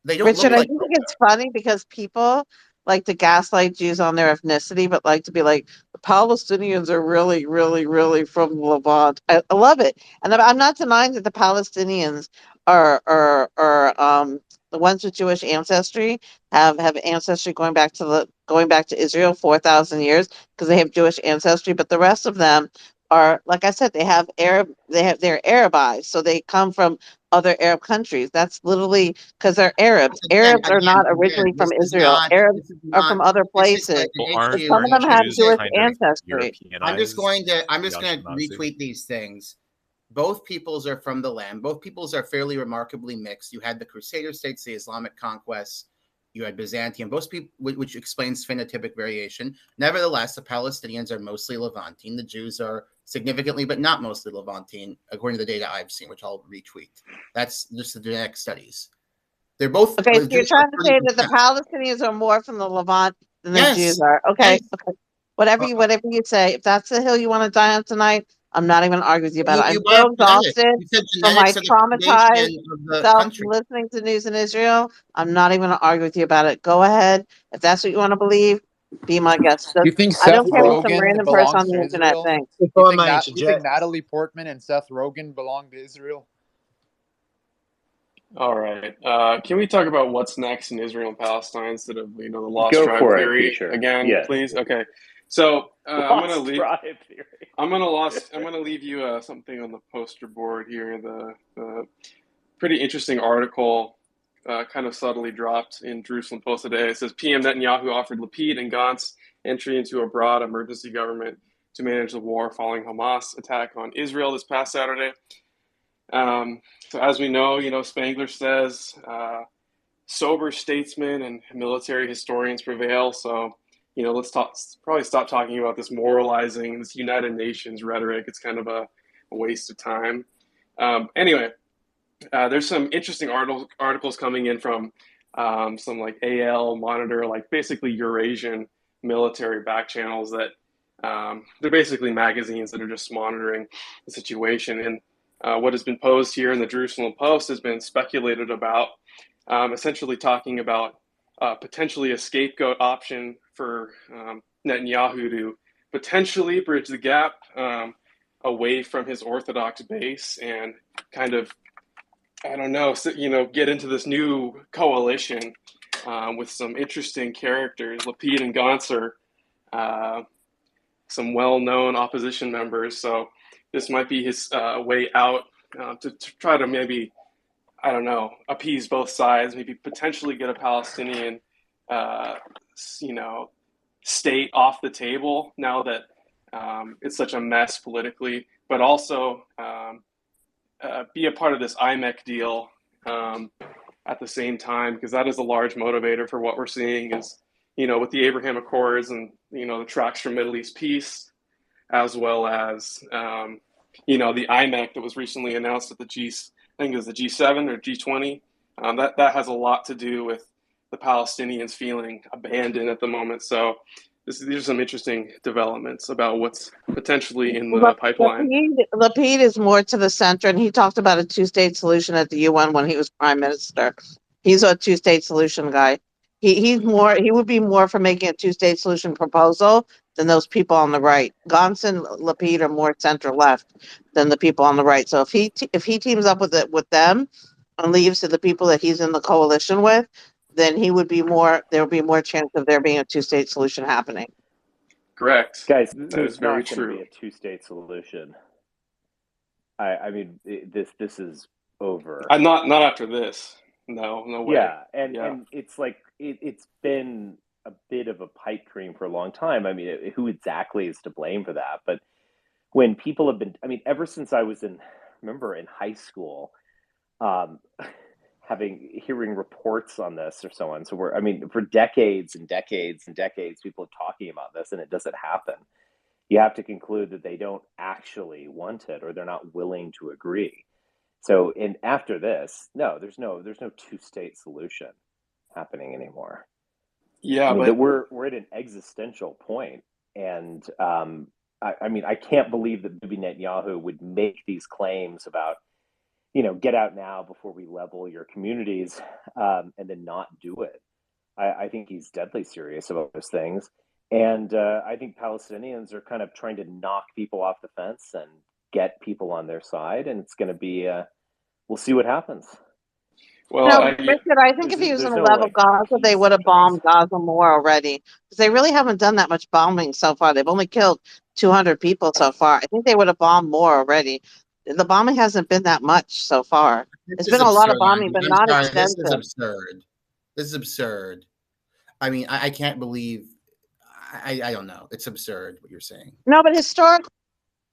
Speaker 7: They don't
Speaker 6: Richard,
Speaker 7: look
Speaker 6: I
Speaker 7: like.
Speaker 6: think it's funny because people like to gaslight Jews on their ethnicity, but like to be like, the Palestinians are really, really, really from Levant. I love it. And I'm not denying that the Palestinians are the ones with Jewish ancestry have ancestry going back to Israel 4,000 years because they have Jewish ancestry, but the rest of them are, like I said, they're Arabized, so they come from other Arab countries. That's literally because they're Arabs. Arabs are not originally from Israel. Arabs
Speaker 7: This is
Speaker 6: are from
Speaker 7: not.
Speaker 6: other
Speaker 7: This is
Speaker 6: places.
Speaker 11: Well,
Speaker 7: an
Speaker 6: But
Speaker 11: aren't
Speaker 7: issue.
Speaker 6: some of
Speaker 11: aren't
Speaker 6: them have
Speaker 11: Jews
Speaker 6: Jewish
Speaker 11: kind of
Speaker 6: ancestry.
Speaker 7: I'm just
Speaker 11: Europeanized?
Speaker 7: going to
Speaker 11: The Ashkenazi?
Speaker 7: retweet these things. Both peoples are from the land. Both peoples are fairly remarkably mixed. You had the Crusader states, the Islamic conquests. You had Byzantium, both people, which explains phenotypic variation. Nevertheless, the Palestinians are mostly Levantine. The Jews are significantly, but not mostly Levantine, according to the data I've seen, which I'll retweet. That's just the genetic studies. They're both.
Speaker 6: Okay, so you're
Speaker 7: Jews are
Speaker 6: trying to say that the
Speaker 7: 30%.
Speaker 6: Palestinians are more from the Levant than the Jews
Speaker 7: Yes.
Speaker 6: are. Okay,
Speaker 7: Yes.
Speaker 6: okay. Whatever you say. If that's the hill you want to die on tonight, I'm not even arguing with you about it. I'm
Speaker 7: You brought
Speaker 6: so
Speaker 7: up genetics.
Speaker 6: exhausted
Speaker 7: You said
Speaker 6: from my
Speaker 7: genetics are the
Speaker 6: traumatized
Speaker 7: foundation of the
Speaker 6: self
Speaker 7: country.
Speaker 6: listening to news in Israel. I'm not even going to argue with you about it. Go ahead. If that's what you want to believe, be my guest.
Speaker 8: You think
Speaker 6: I
Speaker 8: Seth
Speaker 6: don't care what some
Speaker 8: Rogen
Speaker 6: random person on
Speaker 8: belongs
Speaker 6: the
Speaker 8: to
Speaker 6: internet
Speaker 8: Israel?
Speaker 6: thinks.
Speaker 10: if
Speaker 8: You
Speaker 10: I
Speaker 8: think
Speaker 10: may
Speaker 8: you think
Speaker 10: interject,
Speaker 8: Natalie Portman and Seth Rogen belong to Israel?
Speaker 12: All right. Can we talk about what's next in Israel and Palestine instead of the lost
Speaker 1: Go
Speaker 12: tribe
Speaker 1: for it,
Speaker 12: theory
Speaker 1: teacher.
Speaker 12: again,
Speaker 1: Yeah,
Speaker 12: please? Okay. So
Speaker 1: lost tribe theory.
Speaker 12: I'm gonna leave you something on the poster board here. The pretty interesting article, kind of subtly dropped in Jerusalem Post today. It says PM Netanyahu offered Lapid and Gantz entry into a broad emergency government to manage the war following Hamas attack on Israel this past Saturday. So as we know, Spangler says sober statesmen and military historians prevail. So, let's probably stop talking about this moralizing, this United Nations rhetoric. It's kind of a waste of time. Anyway, there's some interesting articles coming in from some like AL Monitor, like basically Eurasian military back channels that they're basically magazines that are just monitoring the situation. And what has been posed here in the Jerusalem Post has been speculated about, essentially talking about potentially a scapegoat option for Netanyahu to potentially bridge the gap away from his Orthodox base and kind of, I don't know, get into this new coalition with some interesting characters, Lapid and Gantz are some well-known opposition members. So this might be his way out to try to maybe, I don't know, appease both sides, maybe potentially get a Palestinian, state off the table now that it's such a mess politically, but also be a part of this IMEC deal at the same time, because that is a large motivator for what we're seeing is, with the Abraham Accords and, the tracks for Middle East peace, as well as, the IMEC that was recently announced at the I think it was the G7 or G20. That has a lot to do with the Palestinians feeling abandoned at the moment. So these are some interesting developments about what's potentially in the pipeline.
Speaker 6: Lapid is more to the center, and he talked about a two-state solution at the UN when he was prime minister. He's a two-state solution guy. He would be more for making a two-state solution proposal than those people on the right. Gantz and Lapid are more center-left than the people on the right. So if he teams up with them and leaves to the people that he's in the coalition with, then there would be more chance of there being a two-state solution happening.
Speaker 12: Correct.
Speaker 1: Guys,
Speaker 12: that
Speaker 1: there's
Speaker 12: is very
Speaker 1: not going to
Speaker 12: true.
Speaker 1: be a two-state solution. I mean, this is over.
Speaker 12: Not after this. No way.
Speaker 1: Yeah, and it's like it's been a bit of a pipe dream for a long time. I mean, who exactly is to blame for that? But when people have been, I mean, ever since I was in high school, hearing reports on this or so on. So for decades and decades and decades, people are talking about this, and it doesn't happen. You have to conclude that they don't actually want it, or they're not willing to agree. So, and after this, no, there's no two-state solution happening anymore.
Speaker 12: Yeah,
Speaker 1: but we're at an existential point, and I can't believe that Bibi Netanyahu would make these claims about, get out now before we level your communities, and then not do it. I think he's deadly serious about those things, and I think Palestinians are kind of trying to knock people off the fence and get people on their side, and it's going to be we'll see what happens.
Speaker 12: Well,
Speaker 6: Richard, I think if he was going to level Gaza, they would have bombed Gaza more already, because they really haven't done that much bombing so far. They've only killed 200 people so far. I think they would have bombed more already. The bombing hasn't been that much so far. It's been a lot of bombing, but not extensive.
Speaker 7: This is absurd. This is absurd. I mean, I can't believe. I don't know. It's absurd what you're saying.
Speaker 6: No, but historically,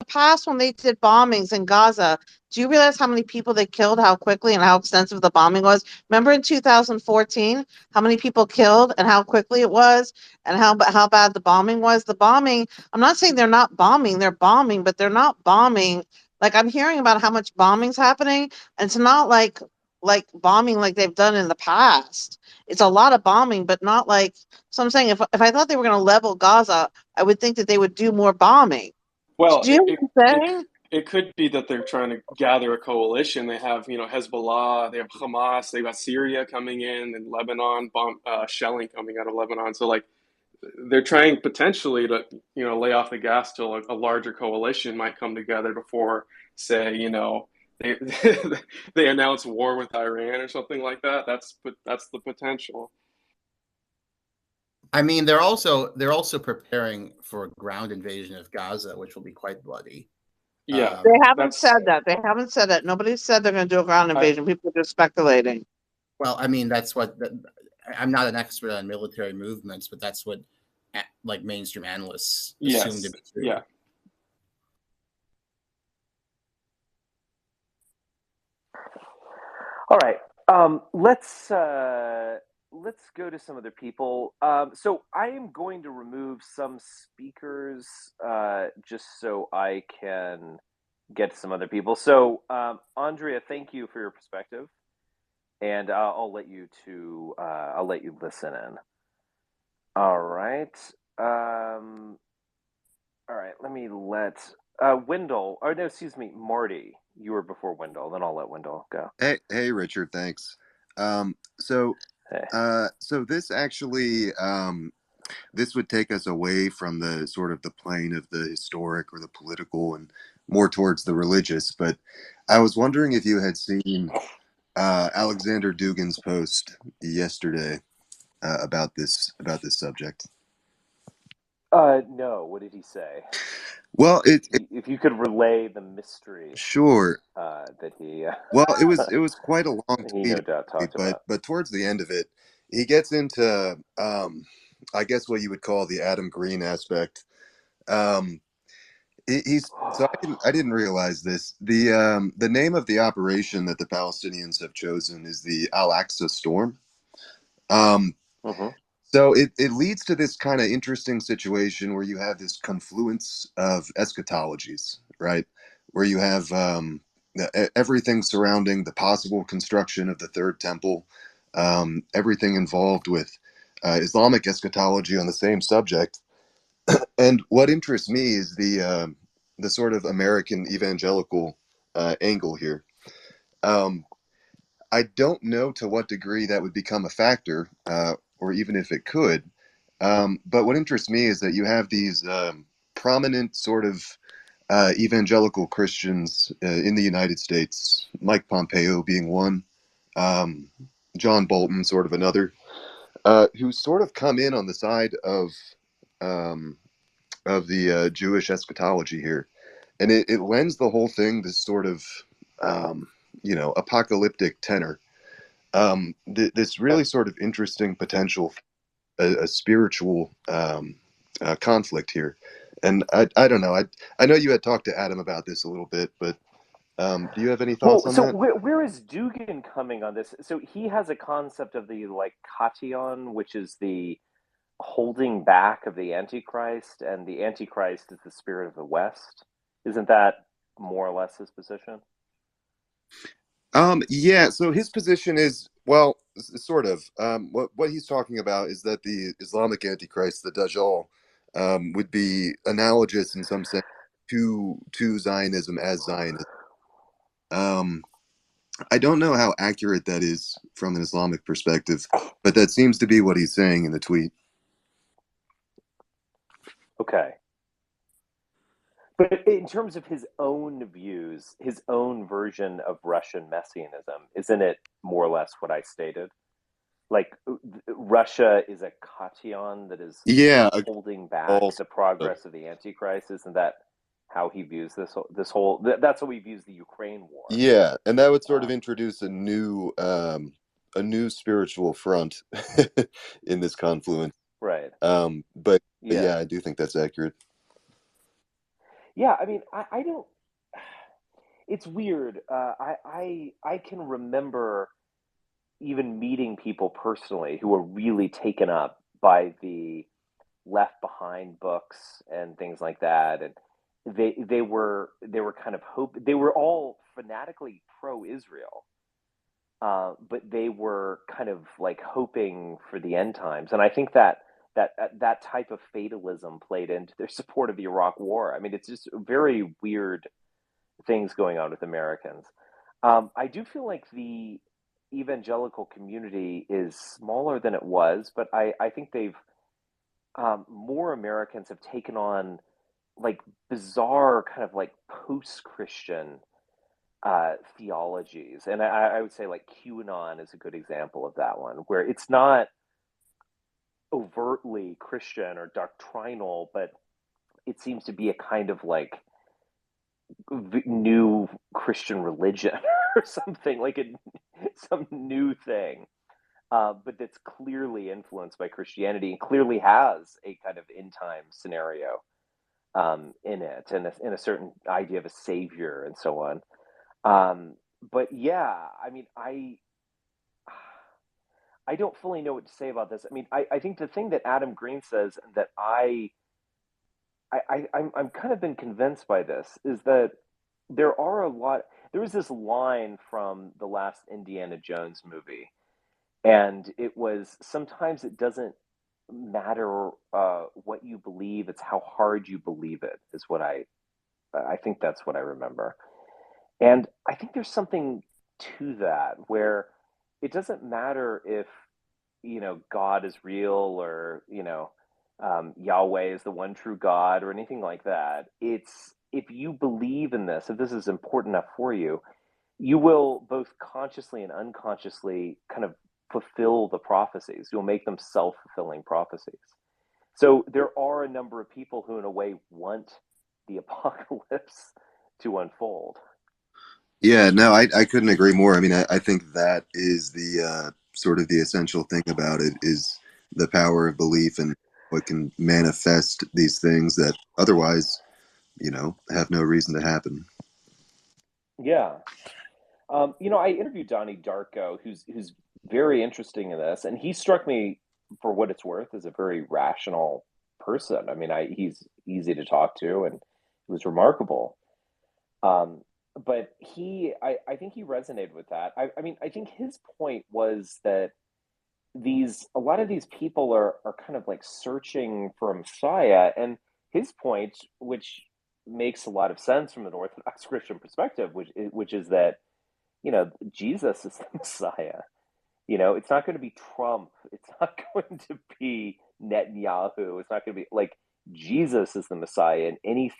Speaker 6: in the past when they did bombings in Gaza, do you realize how many people they killed, how quickly and how extensive the bombing was? Remember in 2014, how many people killed and how quickly it was, and how bad the bombing was? The bombing, I'm not saying they're not bombing, they're bombing, but they're not bombing. Like, I'm hearing about how much bombing's happening, and it's not like bombing like they've done in the past. It's a lot of bombing, but not like. So I'm saying if I thought they were going to level Gaza, I would think that they would do more bombing.
Speaker 12: Well,
Speaker 6: do you know what I'm saying?
Speaker 12: It could be that they're trying to gather a coalition. They have, Hezbollah, they have Hamas, they've got Syria coming in, and Lebanon, shelling coming out of Lebanon. So, like, they're trying potentially to, lay off the gas till a larger coalition might come together before, say, they announce war with Iran or something like that. That's the potential.
Speaker 7: I mean, they're also preparing for a ground invasion of Gaza, which will be quite bloody.
Speaker 12: Yeah,
Speaker 6: they haven't said that. They haven't said that. Nobody said they're going to do a ground invasion. People are just speculating.
Speaker 7: Well, I mean, that's what I'm not an expert on military movements, but that's what like mainstream analysts
Speaker 12: Yes.
Speaker 7: assume to be true.
Speaker 12: Yeah.
Speaker 1: All right. Let's go to some other people. So I am going to remove some speakers just so I can get to some other people. So Andrea, thank you for your perspective, and I'll let you listen in. All right. All right. Let me let Wendell. Oh no, excuse me, Marty. You were before Wendell. Then I'll let Wendell go.
Speaker 13: Hey, Richard. Thanks. So
Speaker 1: Hey.
Speaker 13: so this actually this would take us away from the sort of the plane of the historic or the political and more towards the religious. But I was wondering if you had seen Alexander Dugin's post yesterday about this subject.
Speaker 1: No. What did he say?
Speaker 13: Well,
Speaker 1: If you could relay the mystery,
Speaker 13: sure.
Speaker 1: that he
Speaker 13: Well, it was quite a long
Speaker 1: he
Speaker 13: tweet,
Speaker 1: no doubt talked
Speaker 13: but
Speaker 1: about.
Speaker 13: towards the end of it, he gets into I guess what you would call the Adam Green aspect. Um, he's so I didn't realize this. The name of the operation that the Palestinians have chosen is the Al-Aqsa Storm. Um,
Speaker 1: Mm-hmm.
Speaker 13: so it leads to this kind of interesting situation where you have this confluence of eschatologies, right? Where you have everything surrounding the possible construction of the third temple, everything involved with Islamic eschatology on the same subject. And what interests me is the sort of American evangelical angle here. Um, I don't know to what degree that would become a factor, or even if it could. But what interests me is that you have these prominent sort of evangelical Christians in the United States, Mike Pompeo being one, um, John Bolton sort of another, who sort of come in on the side um, of the Jewish eschatology here, and it lends the whole thing this sort of apocalyptic tenor. This really sort of interesting potential, a spiritual conflict here. And I don't know. I know you had talked to Adam about this a little bit, but do you have any thoughts
Speaker 1: Well,
Speaker 13: on
Speaker 1: so
Speaker 13: that?
Speaker 1: where is Dugan coming on this? So he has a concept of the like kation, which is the holding back of the Antichrist, and the Antichrist is the spirit of the West. Isn't that more or less his position?
Speaker 13: Yeah. So his position is, well, sort of. What he's talking about is that the Islamic Antichrist, the Dajjal, would be analogous in some sense to Zionism as Zionism. Um, I don't know how accurate that is from an Islamic perspective, but that seems to be what he's saying in the tweet.
Speaker 1: Okay. But in terms of his own views, his own version of Russian messianism, isn't it more or less what I stated? Like Russia is a kation that is
Speaker 13: Yeah,
Speaker 1: holding back
Speaker 13: all
Speaker 1: the progress of the Antichrist. Isn't that how he views this whole? That's how he views the Ukraine war.
Speaker 13: yeah, and that would sort of introduce a new spiritual front in this confluence.
Speaker 1: Right.
Speaker 13: But
Speaker 1: Yeah.
Speaker 13: yeah, I do think that's accurate.
Speaker 1: Yeah, I mean, I don't. It's weird. I can remember even meeting people personally who were really taken up by the Left Behind books and things like that, and they were kind of they were all fanatically pro-Israel, but they were kind of like hoping for the end times, and I think that type of fatalism played into their support of the Iraq War. I mean, it's just very weird things going on with Americans. I do feel like the evangelical community is smaller than it was, but I think they've more Americans have taken on like bizarre kind of like post-Christian theologies, and I would say like QAnon is a good example of that one, where it's not overtly Christian or doctrinal, but it seems to be a kind of like new Christian religion or something like some new thing. but that's clearly influenced by Christianity and clearly has a kind of end time scenario in it, and in a certain idea of a savior and so on. But yeah, I mean, I don't fully know what to say about this. I mean, I think the thing that Adam Green says and that I'm kind of been convinced by this is that there are a lot. There was this line from the last Indiana Jones movie, and it was sometimes it doesn't matter what you believe; it's how hard you believe it. Is what I think that's what I remember, and I think there's something to that where it doesn't matter if God is real or Yahweh is the one true God or anything like that. It's if you believe in this, if this is important enough for you, you will both consciously and unconsciously kind of fulfill the prophecies. You'll make them self-fulfilling prophecies. So there are a number of people who, in a way, want the apocalypse to unfold.
Speaker 13: Yeah, no, I couldn't agree more. I mean, I think that is the sort of the essential thing about it is the power of belief and what can manifest these things that otherwise, have no reason to happen.
Speaker 1: Yeah. I interviewed Donnie Darko, who's very interesting in this, and he struck me, for what it's worth, as a very rational person. I mean, he's easy to talk to, and it was remarkable. But I think he resonated with that. I mean, I think his point was that a lot of these people are kind of like searching for a Messiah, and his point, which makes a lot of sense from an Orthodox Christian perspective, which is that Jesus is the Messiah. It's not going to be Trump. It's not going to be Netanyahu. It's not going to be like Jesus is the Messiah, and any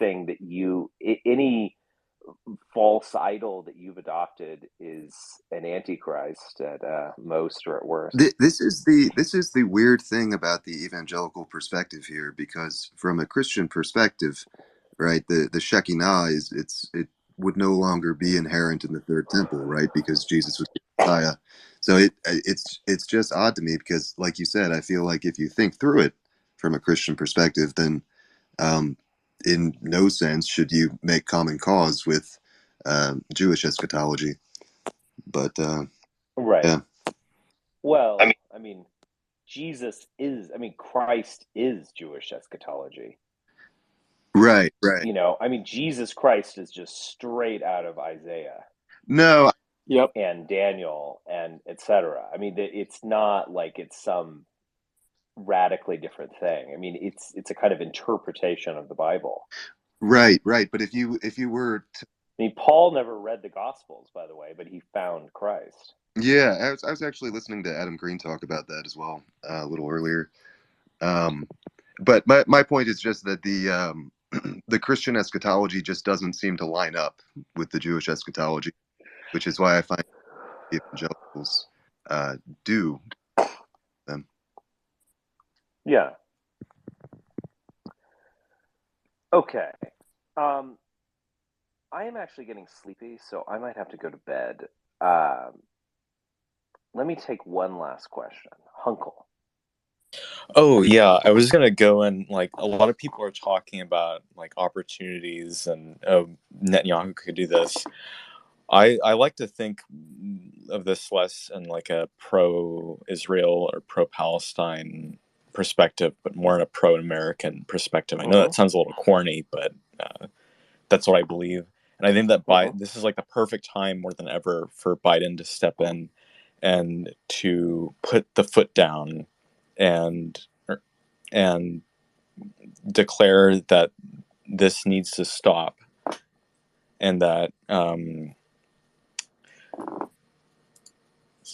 Speaker 1: false idol that you've adopted is an antichrist at most or at worst.
Speaker 13: This is the weird thing about the evangelical perspective here, because from a Christian perspective, right, the Shekinah it would no longer be inherent in the third temple, right, because Jesus was the Messiah. So it's just odd to me because, like you said, I feel like if you think through it from a Christian perspective, then in no sense should you make common cause with Jewish eschatology. But
Speaker 1: Right.
Speaker 13: yeah.
Speaker 1: Well, I mean, Christ is Jewish eschatology.
Speaker 13: Right.
Speaker 1: I mean, Jesus Christ is just straight out of Isaiah.
Speaker 13: No.
Speaker 12: Yep.
Speaker 1: And Daniel and etc. I mean, it's not like it's some radically different thing. I mean, it's a kind of interpretation of the Bible.
Speaker 13: Right. But if you were to...
Speaker 1: I mean, Paul never read the Gospels, by the way, but he found Christ.
Speaker 13: Yeah, I was actually listening to Adam Green talk about that as well a little earlier. But my point is just that the Christian eschatology just doesn't seem to line up with the Jewish eschatology, which is why I find the evangelicals do them.
Speaker 1: Yeah. Okay. I am actually getting sleepy, so I might have to go to bed. Let me take one last question. Hunkel.
Speaker 14: Oh yeah, I was gonna go and like a lot of people are talking about like opportunities and Netanyahu could do this. I like to think of this less in like a pro-Israel or pro-Palestine perspective, but more in a pro-American perspective. I know that sounds a little corny, but that's what I believe. And I think that this is like the perfect time more than ever for Biden to step in and to put the foot down and declare that this needs to stop and that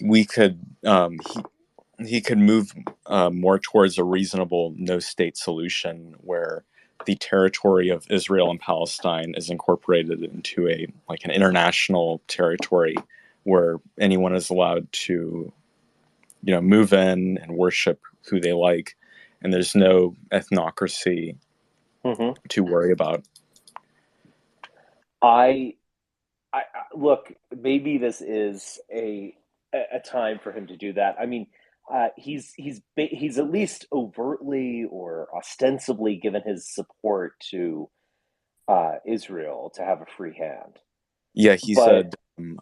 Speaker 14: we could he could move more towards a reasonable no-state solution where the territory of Israel and Palestine is incorporated into an international territory where anyone is allowed to move in and worship who they like, and there's no ethnocracy to worry about.
Speaker 1: I look, maybe this is a time for him to do that. I mean, He's at least overtly or ostensibly given his support to Israel to have a free hand,
Speaker 14: Yeah, he
Speaker 1: but
Speaker 14: said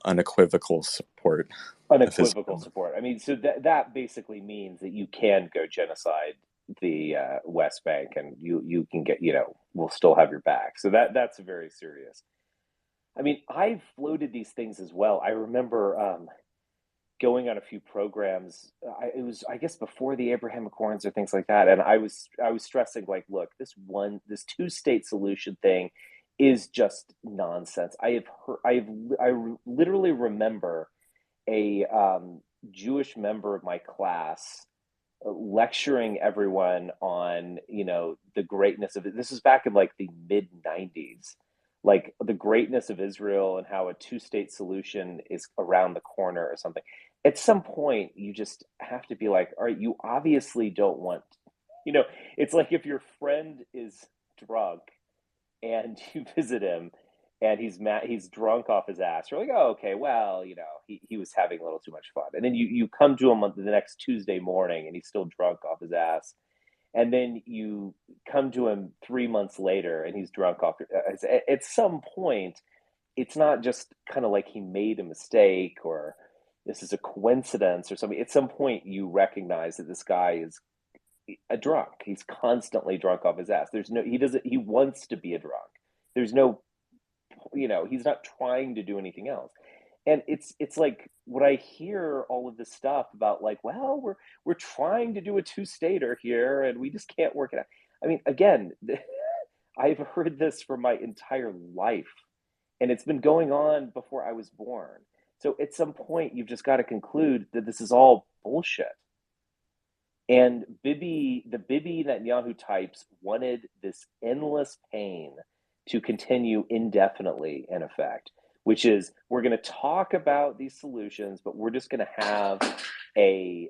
Speaker 14: unequivocal support of his.
Speaker 1: unequivocal support. I mean, so that basically means that you can go genocide the West Bank, and you can get, we'll still have your back. So that's very serious. I mean, I've floated these things as well. I remember going on a few programs. It was, I guess, before the Abraham Accords or things like that, and I was stressing, like, look, this two-state solution thing is just nonsense. I literally remember a Jewish member of my class lecturing everyone on, the greatness of it. This was back in like the mid 90s, like the greatness of Israel and how a two-state solution is around the corner or something. At some point, you just have to be like, all right, you obviously don't want, it's like if your friend is drunk and you visit him and he's drunk off his ass. You're like, oh, okay, well, he was having a little too much fun. And then you come to him on the next Tuesday morning and he's still drunk off his ass. And then you come to him 3 months later and he's drunk off. At some point, it's not just kind of like he made a mistake or this is a coincidence or something. At some point, you recognize that this guy is a drunk. He's constantly drunk off his ass. He wants to be a drunk. There's no, he's not trying to do anything else. And it's like when I hear all of this stuff about, like, well, we're trying to do a two-stater here and we just can't work it out. I mean, again, I've heard this for my entire life, and it's been going on before I was born. So at some point, you've just got to conclude that this is all bullshit. And the Bibi Netanyahu types wanted this endless pain to continue indefinitely, in effect, which is, we're going to talk about these solutions, but we're just going to have a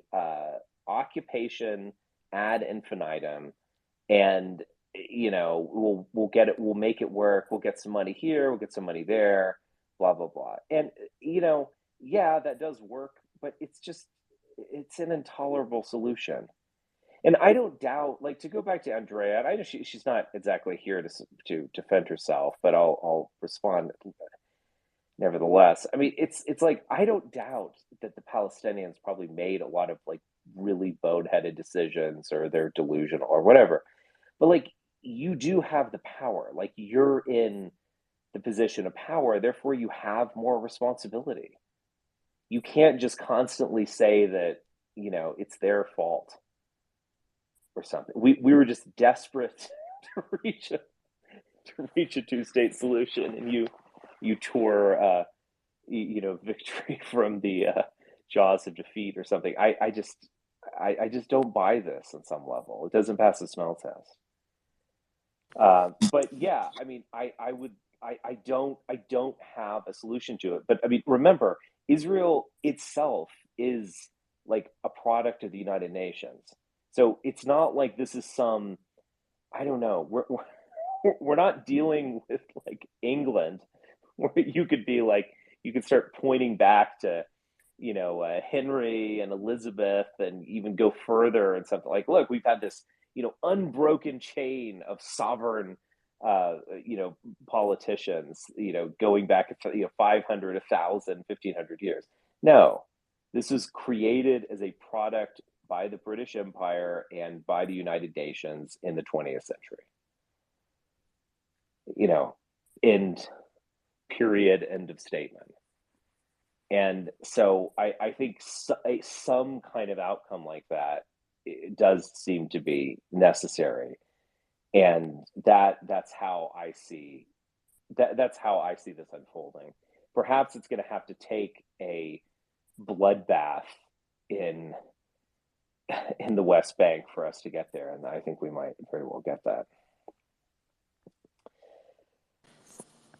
Speaker 1: occupation ad infinitum, and we'll get it, we'll make it work, we'll get some money here, we'll get some money there, blah blah blah. And yeah, that does work, but it's an intolerable solution. And I don't doubt, like, to go back to Andrea, and I know she's not exactly here to defend herself, but I'll respond nevertheless. I mean, it's like, I don't doubt that the Palestinians probably made a lot of, like, really boneheaded decisions, or they're delusional or whatever. But, like, you do have the power. Like, you're in the position of power, therefore you have more responsibility. You can't just constantly say that, it's their fault or something. We were just desperate to reach a two-state solution, and you tore victory from the jaws of defeat or something. I just don't buy this on some level. It doesn't pass the smell test. But yeah, I mean, I don't have a solution to it. But I mean, remember, Israel itself is like a product of the United Nations. So it's not like this is some, I don't know, we're not dealing with, like, England, where you could be like, you could start pointing back to, Henry and Elizabeth, and even go further and something like, look, we've had this, unbroken chain of sovereign, politicians, going back, 500, 1,000, 1,500 years. No, this was created as a product by the British Empire and by the United Nations in the 20th century. End, period, end of statement. And so I think some kind of outcome like that, it does seem to be necessary. And that's how I see that's how I see this unfolding. Perhaps it's going to have to take a bloodbath in the West Bank for us to get there, and I think we might very well get that.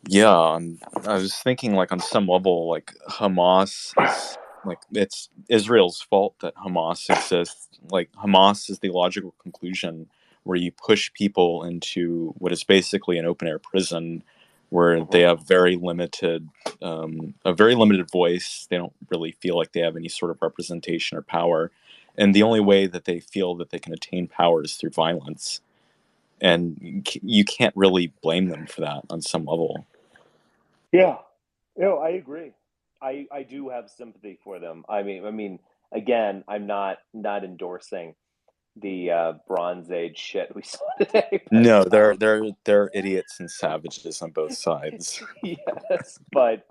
Speaker 14: Yeah, I was thinking, like, on some level, like, Hamas is, like, it's Israel's fault that Hamas exists. Like, Hamas is the logical conclusion where you push people into what is basically an open air prison, where they have a very limited voice. They don't really feel like they have any sort of representation or power. and the only way that they feel that they can attain power is through violence. And you can't really blame them for that on some level.
Speaker 1: Yeah, I agree. I do have sympathy for them. I mean, again, I'm not endorsing the Bronze Age shit we saw today.
Speaker 14: No,
Speaker 1: But,
Speaker 14: they're idiots and savages on both sides.
Speaker 1: yes, but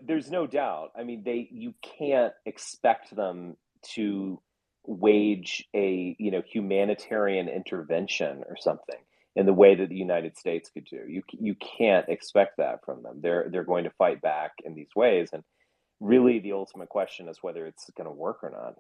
Speaker 1: there's no doubt. I mean, you can't expect them to wage a humanitarian intervention or something in the way that the United States could do. You can't expect that from them. They're going to fight back in these ways, and really the ultimate question is whether it's going to work or not.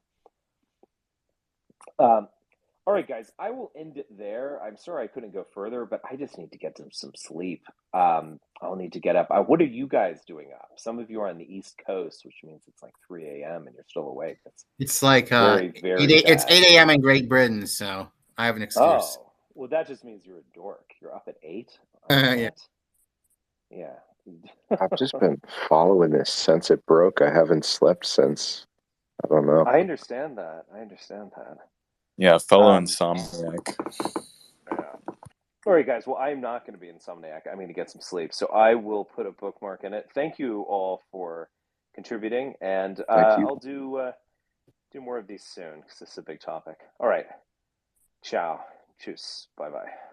Speaker 1: All right, guys, I will end it there. I'm sorry I couldn't go further, but I just need to get some sleep. I'll need to get up. What are you guys doing up? Some of you are on the East Coast, which means it's like 3 a.m. and you're still awake.
Speaker 7: It's like
Speaker 1: very, very
Speaker 7: it's
Speaker 1: bad.
Speaker 7: 8 a.m. in Great Britain, so I have an excuse.
Speaker 1: Oh, well, that just means you're a dork. You're up at 8?
Speaker 7: Yeah.
Speaker 1: Yeah.
Speaker 2: I've just been following this since it broke. I haven't slept since. I don't know.
Speaker 1: I understand that.
Speaker 14: Yeah, fellow insomniac.
Speaker 1: Yeah. All right, guys. Well, I'm not going to be insomniac. I'm going to get some sleep. So I will put a bookmark in it. Thank you all for contributing, and I'll do more of these soon because this is a big topic. All right. Ciao. Tschüss. Bye-bye.